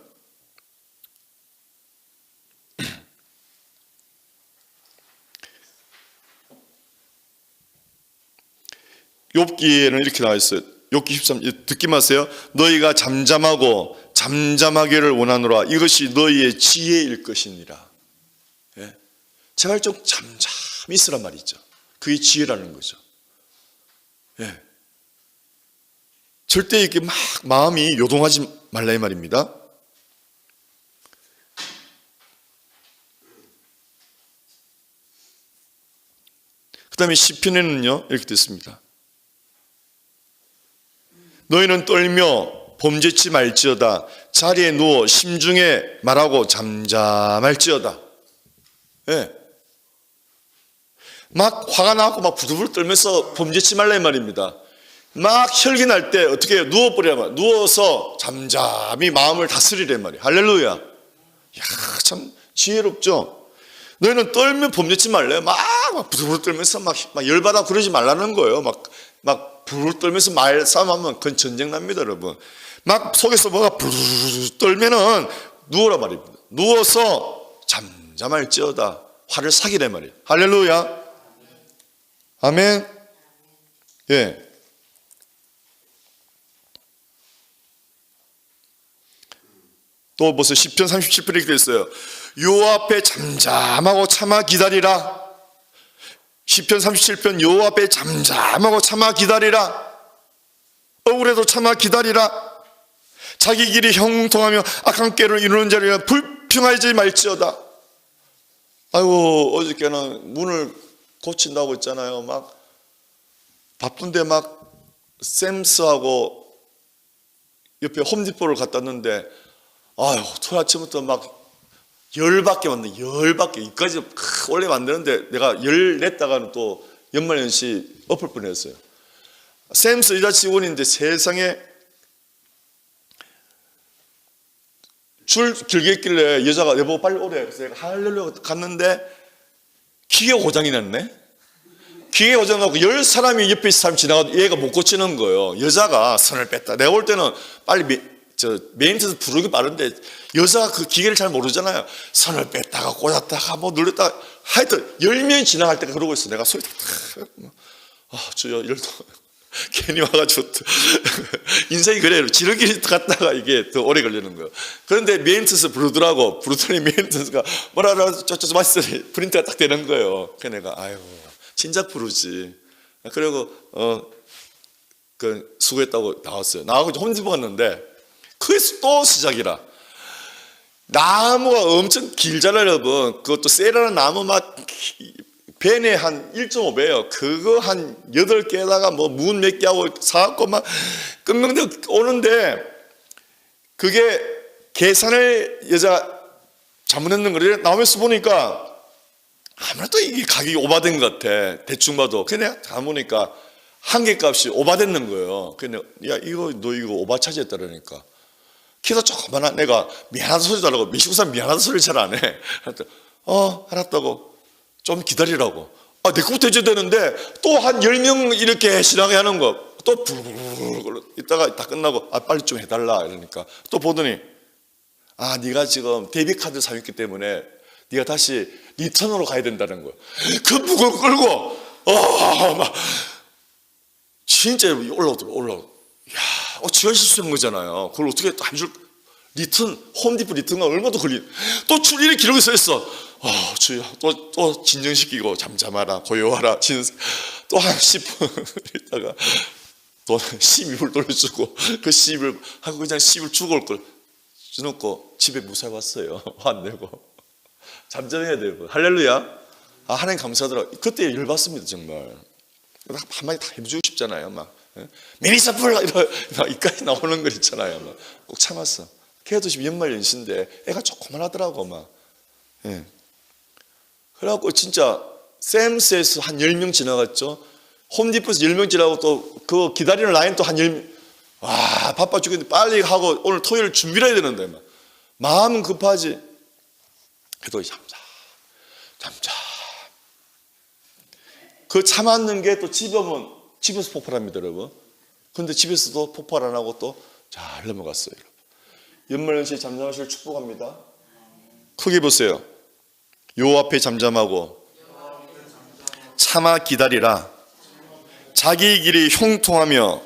욥기에는 이렇게 나와 있어요. 욥기 13 듣기 마세요. 너희가 잠잠하고 잠잠하기를 원하노라. 이것이 너희의 지혜일 것이니라. 예? 제발 좀 잠잠히 있으란 말이죠. 그게 지혜라는 거죠. 예. 절대 이렇게 마음이 요동하지 말라 이 말입니다. 그 다음에 시편에는요 이렇게 됐습니다. 너희는 떨며 범죄치 말지어다. 자리에 누워 심중에 말하고 잠잠할지어다. 예. 화가 나고 부들부들 떨면서 범죄치 말라 이 말입니다. 혈기 날 때 어떻게 해요? 누워버리란 말이에요. 누워서 잠잠히 마음을 다스리란 말이에요. 할렐루야. 참 지혜롭죠? 너희는 떨면 범죄치 말래요. 부들부들 떨면서 열받아 그러지 말라는 거예요. 부르르 떨면서 싸움하면 그건 전쟁 납니다, 여러분. 속에서 뭐가 부르르 떨면은 누워라 말입니다. 누워서 잠잠할지어다. 화를 사기래 말이에요. 할렐루야. 아멘. 예. 또 보세요. 시편 37편에 이렇게 있어요. 여호와 앞에 잠잠하고 참아 기다리라. 시편 37편 여호와 앞에 잠잠하고 참아 기다리라. 억울해도 참아 기다리라. 자기 길이 형통하며 악한 꾀를 이루는 자리라. 불평하지 말지어다. 아이고 어저께는 문을 고친다고 했잖아요. 바쁜데 샘스하고 옆에 홈디포를 갔다 왔는데 토요일 아침부터 열받게 만드네. 열받게. 이까지 원래 만드는데 내가 열 냈다가는 또 연말연시 엎을 뻔했어요. 샘스 여자 직원인데 세상에 줄 길게 있길래 여자가 여보 빨리 오래. 그래서 내가 할렐루야 갔는데 기계 고장이 났네. 기계 고장 나고 10사람이 옆에 있는 사람이 지나가도 얘가 못 고치는 거예요. 여자가 선을 뺐다. 내가 볼 때는 빨리 메인터에서 부르기 빠른데 여자가 그 기계를 잘 모르잖아요. 선을 뺐다가 꽂았다가 눌렀다가 하여튼 10명이 지나갈 때가 그러고 있어. 내가 소리 주여 열도 괜히 와가지고 인생이 그래요. 지름길 갔다가 이게 더 오래 걸리는 거예요. 그런데 메인터에서 부르더니 메인터에서가 뭐라고 쩌쩌쩌 마시더니 프린트가 딱 되는 거예요. 그래서 내가 진작 부르지. 그리고 수고했다고 나왔어요. 나하고 홈디포 갔는데 그래서 또 시작이라. 나무가 엄청 길잖아요, 여러분. 그것도 세라는 나무 벤에 한 1.5배예요. 그거 한 8개에다가 문 몇 개 하고 사갖고 끙끙대고 오는데 그게 계산을 여자가 잘못했는 거래. 나오면서 보니까 아무래도 이게 가격이 오바된 것 같아. 대충 봐도. 그냥 내가 다 보니까 한 개 값이 오바됐는 거예요. 그냥 야 이거 너 이거 오바 차지했다 그러니까. 키도 조그만한 내가 미안하다 소리도 안 하고 미식구 사람 미안하다 소리를 잘 안 해. 알았다고. 좀 기다리라고. 내 거부터 해줘야 되는데 또 한 10명 이렇게 신하게 하는 거. 또 부르르르 이따가 다 끝나고 빨리 좀 해달라 이러니까 또 보더니 네가 지금 데비카드 사용했기 때문에 네가 다시 리턴으로 가야 된다는 거야. 그 무거운 거 끌고 막 진짜 올라오더라고. 야, 지가 실수한 거잖아요. 그걸 어떻게 한 줄 리턴 홈디포 리턴가 얼마도 걸리. 또 출일의 기록이 써 있어. 주여 또 진정시키고 잠잠하라 고요하라 또 한 10분 있다가 또 12불 돌려주고 그 10을 하고 그냥 10을 주고 올 걸 주놓고 집에 무사히 왔어요. 화 안 내고 잠잠해야 돼요. 할렐루야. 하나님 감사하더라. 그때 열받습니다 정말. 한마디 다 해주고 싶잖아요. 막 미니서플 이까지 나오는 거 있잖아요. 막 꼭 참았어. 걔도 지금 연말연시인데 애가 조그만하더라고 막. 그래갖고 진짜 샘스에서 한 10명 지나갔죠. 홈디포에서 10명 지나고 또 그 기다리는 라인 또 한 10명. 와 바빠 죽겠는데 빨리 하고 오늘 토요일 준비를 해야 되는데 막. 마음은 급하지. 그래도 잠자. 그 참았는 게 또 집에 오면 집에서 폭발합니다 여러분. 근데 집에서도 폭발 안 하고 또 잘 넘어갔어요 여러분. 연말연시에 잠잠하시길 축복합니다. 크게 보세요. 요 앞에 잠잠하고 참아 기다리라. 자기 길이 형통하며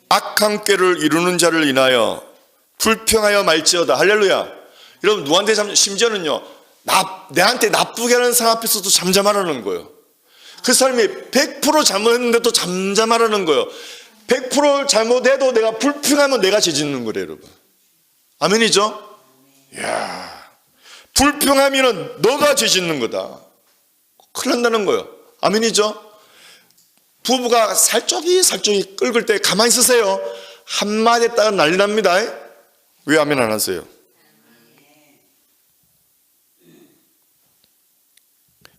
악한 꾀를 이루는 자를 인하여 불평하여 말지어다. 할렐루야. 여러분 누구한테 심지어는요 내한테 나쁘게 하는 사람 앞에서도 잠잠하라는 거예요. 그 사람이 100% 잘못했는데도 잠잠하라는 거예요. 100% 잘못해도 내가 불평하면 내가 죄 짓는 거래요 여러분. 아멘이죠? 이야, 불평하면 너가 죄 짓는 거다. 큰일 난다는 거예요. 아멘이죠? 부부가 살짝이 끓을 때 가만히 있으세요. 한마디 했다가 난리 납니다. 왜 아멘 안 하세요?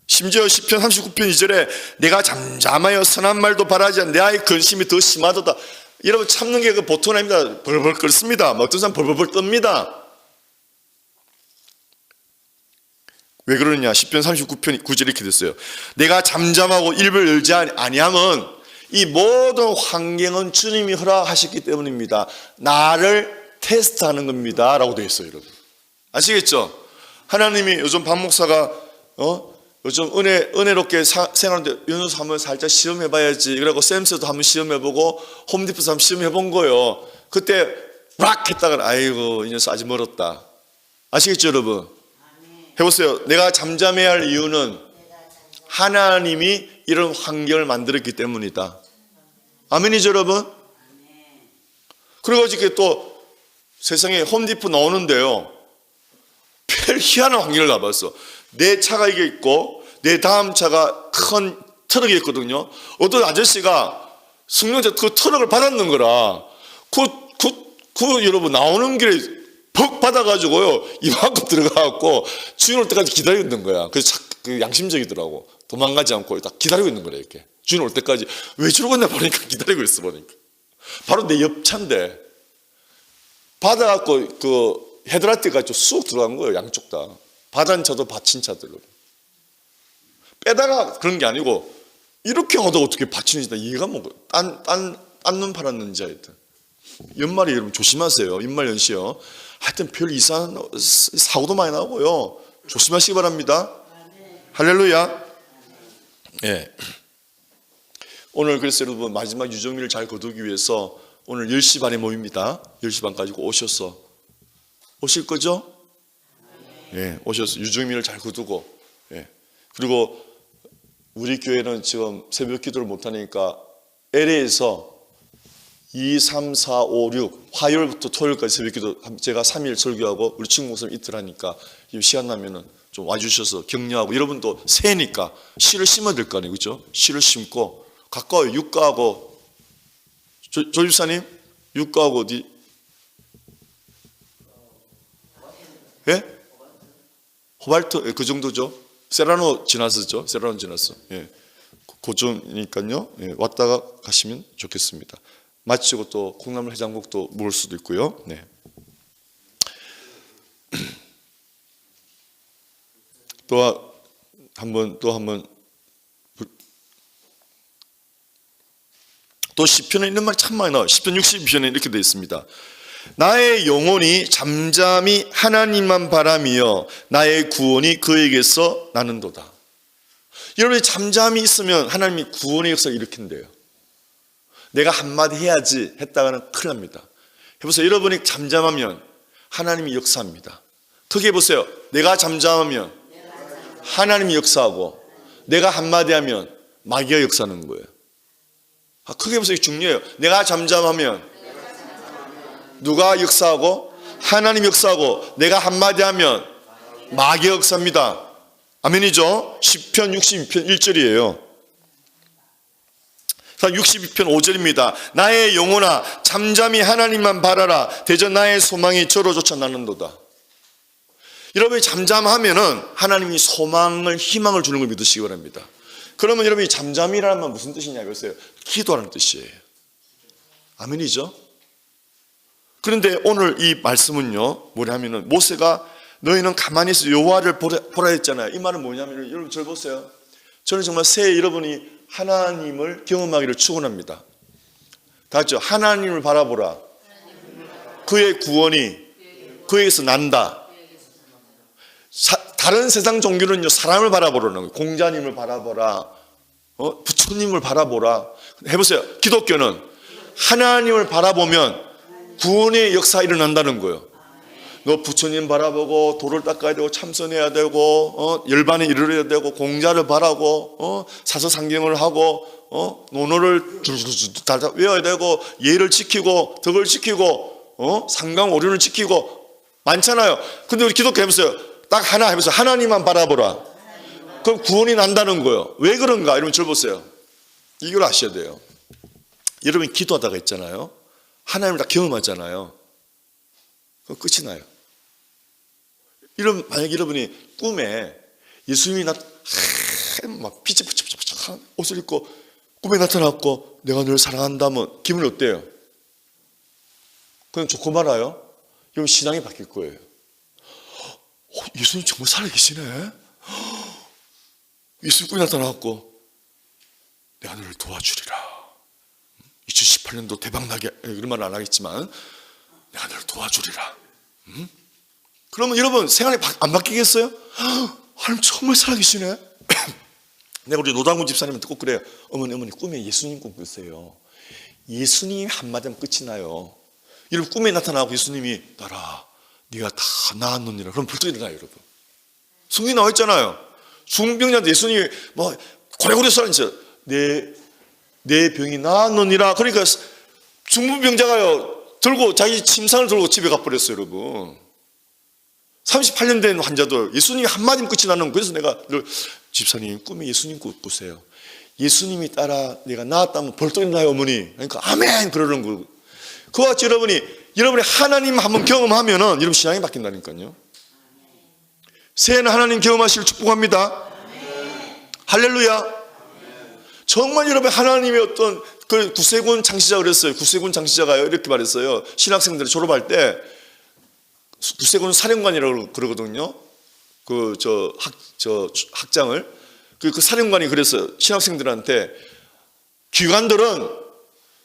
심지어 시편 39편 2절에 내가 잠잠하여 선한 말도 바라지 않는 내 아이 근심이 더 심하도다. 여러분 참는 게 그 보통 아닙니다. 벌벌 끓습니다. 어떤 사람 벌벌 뜹니다. 왜 그러느냐? 시편 39편 9절에 이렇게 됐어요. 내가 잠잠하고 입을 열지 아니하면 이 모든 환경은 주님이 허락하셨기 때문입니다. 나를 테스트하는 겁니다 라고 되어 있어요 여러분. 아시겠죠? 하나님이 요즘 박 목사가 요즘 은혜롭게 생활하는데 연수 한번 살짝 시험해봐야지. 그러고 샘스도 한번 시험해보고 홈디포도 한번 시험해본 거예요. 그때 락 했다가 아이고 이 녀석 아직 멀었다. 아시겠죠 여러분? 해보세요. 내가 잠잠해야 할 이유는 하나님이 이런 환경을 만들었기 때문이다. 아멘이죠 여러분? 그래가지고 또 세상에 홈디포 나오는데요 별 희한한 환경을 가봤어. 내 차가 이게 있고 내 다음 차가 큰 트럭이 있거든요. 어떤 아저씨가 승용차 그 트럭을 받았는 거라 그 여러분 나오는 길에 퍽 받아가지고요 이만큼 들어가갖고 주인 올 때까지 기다리고 있는 거야. 그래서 그 양심적이더라고. 도망가지 않고 딱 기다리고 있는 거래. 이렇게 주인 올 때까지. 왜 저러겠나 보니까 기다리고 있어 보니까 바로 내 옆차인데 받아갖고 그 헤드라이트가 좀 쑥 들어간 거예요. 양쪽 다. 받은 차도 받친 차들로. 빼다가 그런 게 아니고 이렇게 하다 어떻게 받치는지 다 이해가 뭐 딴 눈 팔았는지 하여튼. 연말에 여러분 조심하세요. 연말연시요. 하여튼 별 이상한 사고도 많이 나고요. 조심하시기 바랍니다. 할렐루야. 예. 오늘 그래서 여러분 마지막 유정일을 잘 거두기 위해서 오늘 10시 반에 모입니다. 10시 반까지 오셔서 오실 거죠? 예, 오셔서 유정일을 잘 거두고. 예. 그리고 우리 교회는 지금 새벽 기도를 못 하니까 LA에서 2, 3, 4, 5, 6 화요일부터 토요일까지 새벽 기도 제가 3일 설교하고 우리 친구 목사님 이틀 하니까 시간 나면은 좀 와주셔서 격려하고. 여러분도 새니까 씨를 심어야 될 거 아니에요, 그렇죠? 씨를 심고 가까워요. 육가하고 조집사님 육가하고 어디? 예? 호발트 그 정도죠. 세라노 지났었죠. 세라노 지났어. 예. 고점이니까요. 예. 왔다가 가시면 좋겠습니다. 마치고 또 콩나물 해장국도 먹을 수도 있고요. 네. 또 시편에 있는 말이 참 많이 나와요. 시편 62편에 이렇게 되어 있습니다. 나의 영혼이 잠잠히 하나님만 바라며 나의 구원이 그에게서 나는도다. 여러분이 잠잠히 있으면 하나님이 구원의 역사를 일으킨대요. 내가 한마디 해야지 했다가는 큰일 납니다. 해보세요. 여러분이 잠잠하면 하나님이 역사합니다. 크게 해보세요. 내가 잠잠하면 하나님이 역사하고 내가 한마디 하면 마귀가 역사하는 거예요. 크게 해보세요. 이게 중요해요. 내가 잠잠하면 누가 역사하고 하나님이 역사하고 내가 한마디 하면 마귀가 역사합니다. 아멘이죠? 시편 62편 1절이에요. 62편 5절입니다. 나의 영혼아 잠잠히 하나님만 바라라. 대저 나의 소망이 저로 쫓아 나는도다. 여러분이 잠잠하면은 하나님이 소망을 희망을 주는 걸 믿으시기 바랍니다. 그러면 여러분이 잠잠이라는 말 무슨 뜻이냐 이거예요. 기도하는 뜻이에요. 아멘이죠? 그런데 오늘 이 말씀은요 뭐냐면은 모세가 너희는 가만히 있어 여호와를 보라 했잖아요. 이 말은 뭐냐면 여러분 절 보세요. 저는 정말 새해 여러분이 하나님을 경험하기를 축원합니다. 다 같이요. 하나님을 바라보라. 그의 구원이 그에게서 난다. 다른 세상 종교는요 사람을 바라보라는 거예요. 공자님을 바라보라, 부처님을 바라보라. 해보세요. 기독교는 하나님을 바라보면 구원의 역사가 일어난다는 거예요. 너 부처님 바라보고 돌을 닦아야 되고 참선해야 되고 열반에 이르러야 되고 공자를 바라고 사서상경을 하고 논어를 줄줄줄 달달 외워야 되고 예를 지키고 덕을 지키고 상강오륜을 지키고 많잖아요. 근데 우리 기독교 해보세요. 딱 하나 해보세요. 하나님만 바라보라. 그럼 구원이 난다는 거예요. 왜 그런가? 여러분 절 보세요. 이걸 아셔야 돼요. 여러분이 기도하다가 있잖아요. 하나님을 다 경험하잖아요. 그럼 끝이 나요. 만약 여러분이 꿈에 예수님이 막 빛이 부쩍부쩍한 옷을 입고 꿈에 나타났고 내가 널 사랑한다면 기분이 어때요? 그냥 좋고 말아요? 여러분 신앙이 바뀔 거예요. 예수님 정말 살아계시네. 예수님 꿈에 나타나갖고 내가 너를 도와주리라. 2018년도 대박나게 이런 말은 안 하겠지만 내가 너를 도와주리라. 그러면 여러분 생활이 안 바뀌겠어요? 하나님 정말 살아계시네. 내가 우리 노당군 집사님한테 꼭 그래요. 어머니 꿈에 예수님 꿈 꾸세요. 예수님이 한마디 하면 끝이 나요. 여러분 꿈에 나타나고 예수님이 나라 네가 다 나았느니라. 그럼 벌떡 일어나요 여러분. 성경에 나와 있잖아요. 중병자한테 예수님이 뭐 고래고래 쏘라니까 내 병이 나았느니라. 그러니까 중풍병자가요 들고 자기 침상을 들고 집에 가버렸어요 여러분. 38년 된 환자도 예수님이 한마디면 끝이 나는. 그래서 내가 늘 집사님 꿈에 예수님 꾸세요. 예수님이 따라 내가 나았다면 벌떡 일어나요 어머니. 그러니까 아멘 그러는 거예요. 그와 같이 여러분이 하나님 한번 경험하면은 여러분 신앙이 바뀐다니까요. 새해는 하나님 경험하시길 축복합니다. 할렐루야. 정말 여러분 하나님의 어떤 그 구세군 창시자 그랬어요. 구세군 창시자가요 이렇게 말했어요. 신학생들이 졸업할 때 구세군 사령관이라고 그러거든요. 학장을 그 사령관이 그랬어요. 신학생들한테 기관들은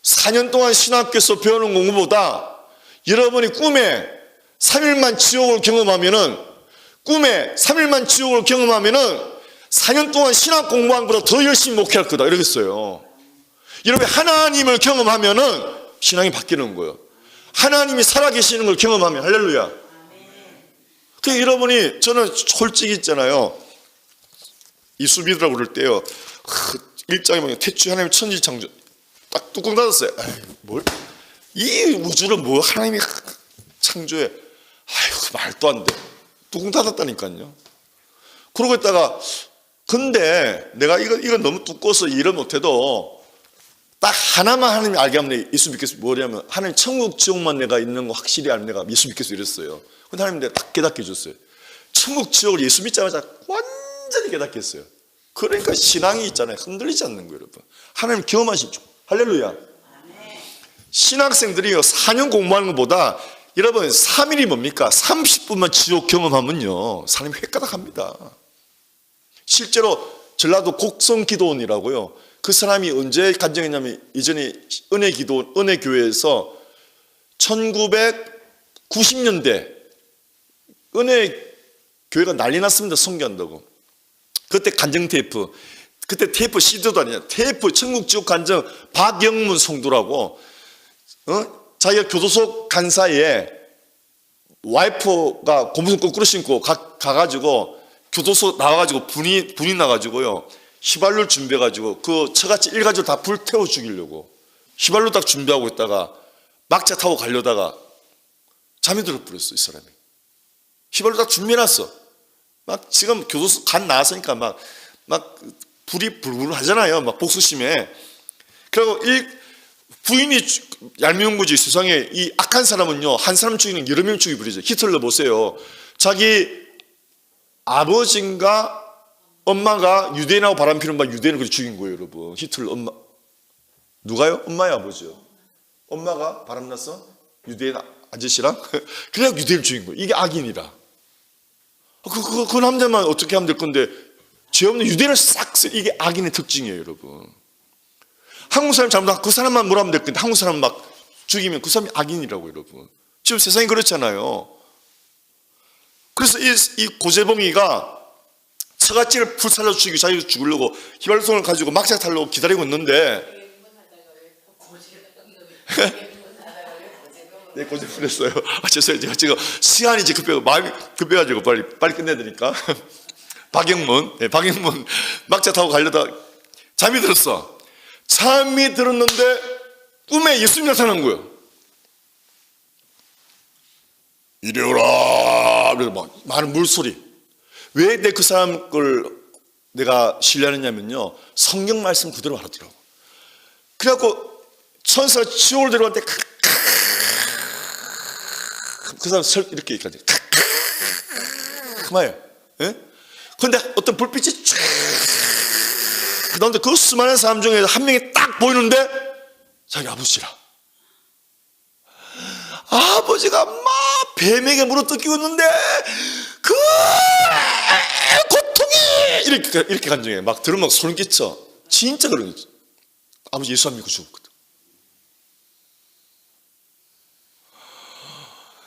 4년 동안 신학교에서 배우는 공부보다 여러분이 꿈에 3일만 지옥을 경험하면은 4년 동안 신학 공부한 것보다 더 열심히 목회할 거다 이러겠어요. 여러분 하나님을 경험하면은 신앙이 바뀌는 거예요. 하나님이 살아계시는 걸 경험하면 할렐루야. 그 여러분이 저는 솔직히 있잖아요. 이수비드라고 그럴 때요. 1장에 보면 태초에 하나님의 천지창조 딱 뚜껑 닫았어요. 이 우주를 하나님이 창조해. 말도 안 돼. 뚜껑 닫았다니까요. 그러고 있다가 근데 내가 이건 너무 두꺼워서 이해를 못해도 딱 하나만 하나님이 알게 하면 예수 믿겠어. 뭐냐면 하나님 천국 지옥만 내가 있는 거 확실히 알면 내가 예수 믿겠어 이랬어요. 근데 하나님 내가 딱 깨닫게 해줬어요. 천국 지옥을 예수 믿자마자 완전히 깨닫게 했어요. 그러니까 신앙이 있잖아요. 흔들리지 않는 거예요, 여러분. 하나님 경험하신 줄. 할렐루야. 신학생들이 4년 공부하는 것보다 여러분 3일이 뭡니까? 30분만 지옥 경험하면요 사람이 획가닥합니다. 실제로 전라도 곡성기도원이라고요. 그 사람이 언제 간증했냐면 이전에 은혜교회에서 1990년대 은혜교회가 난리 났습니다. 선교한다고. 그때 간증 테이프, 그때 테이프 CD도 아니야. 테이프 천국 지옥 간증 박영문 성도라고 자기가 교도소 간 사이에 와이프가 고무신 거꾸로 신고 가가지고 교도소 나와가지고 분이 나가지고요 휘발유를 준비해가지고 그 처갓집 일가족을 다 불태워 죽이려고 휘발유 딱 준비하고 있다가 막차 타고 가려다가 잠이 들어버렸어. 이 사람이 휘발유 딱 준비해놨어. 막 지금 교도소 간 나왔으니까 막 불이 불불 하잖아요. 막 복수심에. 그리고 부인이 얄미운 거지. 세상에 이 악한 사람은요 한 사람 죽이는 여러 명 죽이버리죠. 히틀러 보세요. 자기 아버지인가 엄마가 유대인하고 바람피는 막 유대인을 그렇게 죽인 거예요, 여러분. 히틀러 엄마. 누가요? 엄마의 아버지요. 엄마가 바람났어? 유대인 아저씨랑? 그래야 유대인을 죽인 거예요. 이게 악인이라. 그 남자만 어떻게 하면 될 건데 죄 없는 유대인을 싹 이게 악인의 특징이에요, 여러분. 한국 사람 잘못하면 그 사람만 뭐라 하면 될 건데 한국 사람 막 죽이면 그 사람이 악인이라고, 여러분. 지금 세상이 그렇잖아요. 그래서 이 고재봉이가 처갓집을 불살려 죽이고 자기가 죽으려고 휘발유통을 가지고 막차 타려고 기다리고 있는데 네, 고재봉 했어요. 죄송해요. 제가 지금 시간이 이제 마음이 급해가지고 빨리 끝내야 되니까. 박영문 막차 타고 가려다 잠이 들었어. 잠이 들었는데 꿈에 예수님이 나타난 거예요. 이리 오라. 그래서 막 많은 물소리. 왜 내 그 사람 걸 내가 신뢰하느냐면요 성경 말씀 그대로 알아들어. 그래갖고 천사가 지옥을 데려갈 때 그 사람 이렇게 얘기하지. 그만해요. 그런데 어떤 불빛이 쫙 그다음에 그 수많은 사람 중에 한 명이 딱 보이는데 자기 아버지라. 아버지가 막 뱀에게 물어뜯기고 있는데 그 고통이 이렇게 간증해. 막 들으면 막 소름 끼쳐. 진짜 그런 거지. 아버지 예수 안 믿고 죽었거든.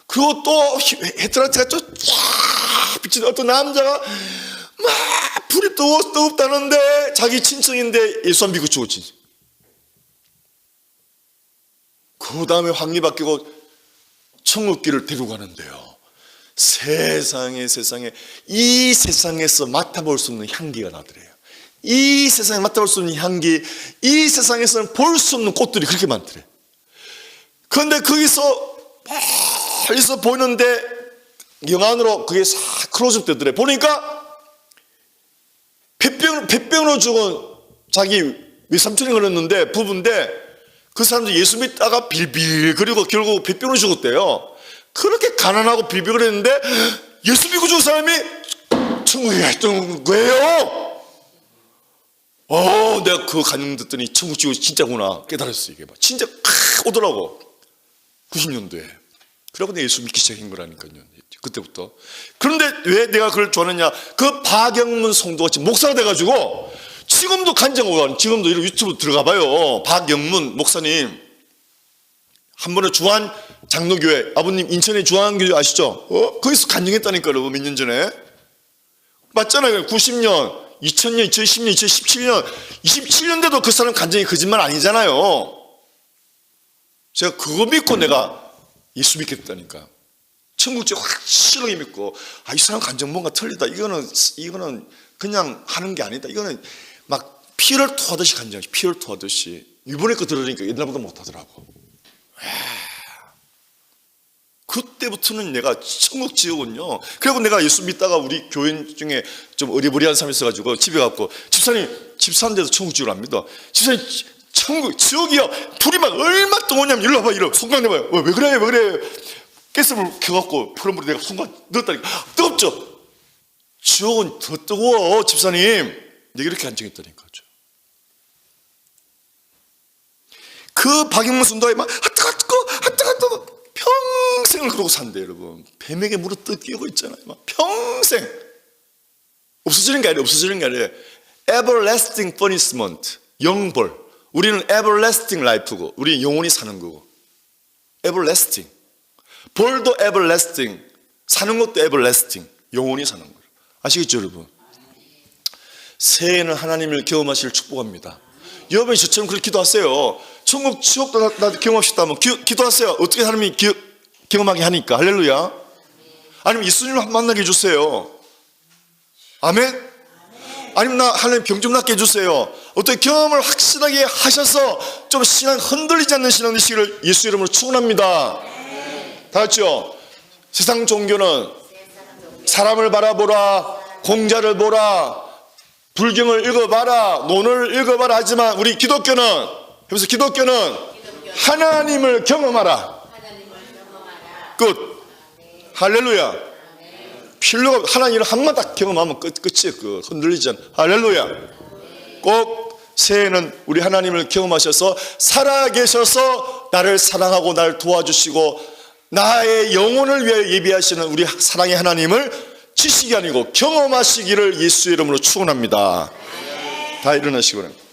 그리고 또 헤트라트가 쫙 비치는 어떤 남자가 막 불이 뜨겁다는데 자기 친척인데 예수 안 믿고 죽었지. 그 다음에 환기 바뀌고 천국길을 데리고 가는데요 세상에 이 세상에서 맡아볼 수 없는 향기가 나더래요. 이 세상에 맡아볼 수 없는 향기, 이 세상에서는 볼 수 없는 꽃들이 그렇게 많더래. 그런데 거기서 멀리서 보이는데 영안으로 그게 싹 클로즈업 되더래. 보니까 폐병으로 죽은 자기 외삼촌이 걸렸는데 부부인데 그 사람도 예수 믿다가 빌빌 그리고 결국 폐병으로 죽었대요. 그렇게 가난하고 빌빌 그랬는데 예수 믿고 죽은 사람이 천국에 갔던 거예요. 내가 그 간증 듣더니 천국 지옥이 진짜구나 깨달았어. 이게 막 진짜 오더라고. 90년도에. 그러고 내가 예수 믿기 시작한 거라니까요. 그때부터. 그런데 왜 내가 그걸 좋아하느냐? 그 박영문 성도가 지금 목사가 돼가지고 지금도 간증하고 지금도 유튜브 들어가 봐요. 박영문 목사님 한 번에 주한 장로교회 아버님 인천의 주한교회 아시죠? 거기서 간증했다니까요. 여러분 몇 년 전에 맞잖아요. 90년 2000년 2010년 2017년 27년대도 그 사람 간증이 거짓말 아니잖아요. 제가 그거 믿고 내가 예수 믿게 됐다니까. 천국지 확실하게 믿고 이 사람 간증 뭔가 틀리다. 이거는 그냥 하는 게 아니다. 이거는 막 피를 토하듯이 간증하지. 피를 토하듯이. 이번에 거 들으니까 옛날보다 못하더라고. 그때부터는 내가 천국 지옥은요. 그리고 내가 예수 믿다가 우리 교인 중에 좀 어리버리한 사람이 있어가지고 집에 가고 집 사는데도 천국 지옥을 안 믿어. 집사님 천국 지옥이요. 불이 막 얼마 동안이냐면 일로 와봐. 이러 손가락 내봐요. 왜 그래. 가스불 켜갖고 표현물에 내가 손가락 넣었다니까. 뜨겁죠? 지옥은 더 뜨거워 집사님. 내가 이렇게 안정했다니까요. 그 박영문 순도에 막 뜨거 평생을 그러고 산대 여러분. 뱀에게 물어 뜯기고 있잖아요. 막 평생 없어지는 게 아니에요. Everlasting punishment, 영벌. 우리는 everlasting life고, 우리 영원히 사는 거고. everlasting. 벌도 everlasting, 사는 것도 everlasting, 영원히 사는 거예요. 아시겠죠 여러분? 새해에는 하나님을 경험하시길 축복합니다. 여러분이 저처럼 그렇게 기도하세요. 천국 지옥도 나도 경험합시다 하면 기도하세요. 어떻게 하나님이 경험하게 하니까. 할렐루야. 아니면 예수님을 만나게 해주세요. 아멘. 아니면 하나님 병 좀 낫게 해주세요. 어떻게 경험을 확실하게 하셔서 좀 신앙 흔들리지 않는 신앙 되시기를 예수 이름으로 축원합니다. 다 같이요. 세상 종교는 사람을 바라보라, 공자를 보라, 불경을 읽어봐라, 논을 읽어봐라 하지만 우리 기독교는, 그래서 기독교는 하나님을 경험하라. 끝. 할렐루야. 필요가 하나님을 한번 딱 경험하면 끝이에요. 흔들리지 않아. 할렐루야. 꼭 새해에는 우리 하나님을 경험하셔서 살아계셔서 나를 사랑하고 나를 도와주시고 나의 영혼을 위하여 예비하시는 우리 사랑의 하나님을 지식이 아니고 경험하시기를 예수의 이름으로 축원합니다. 다 일어나시기 바랍니다.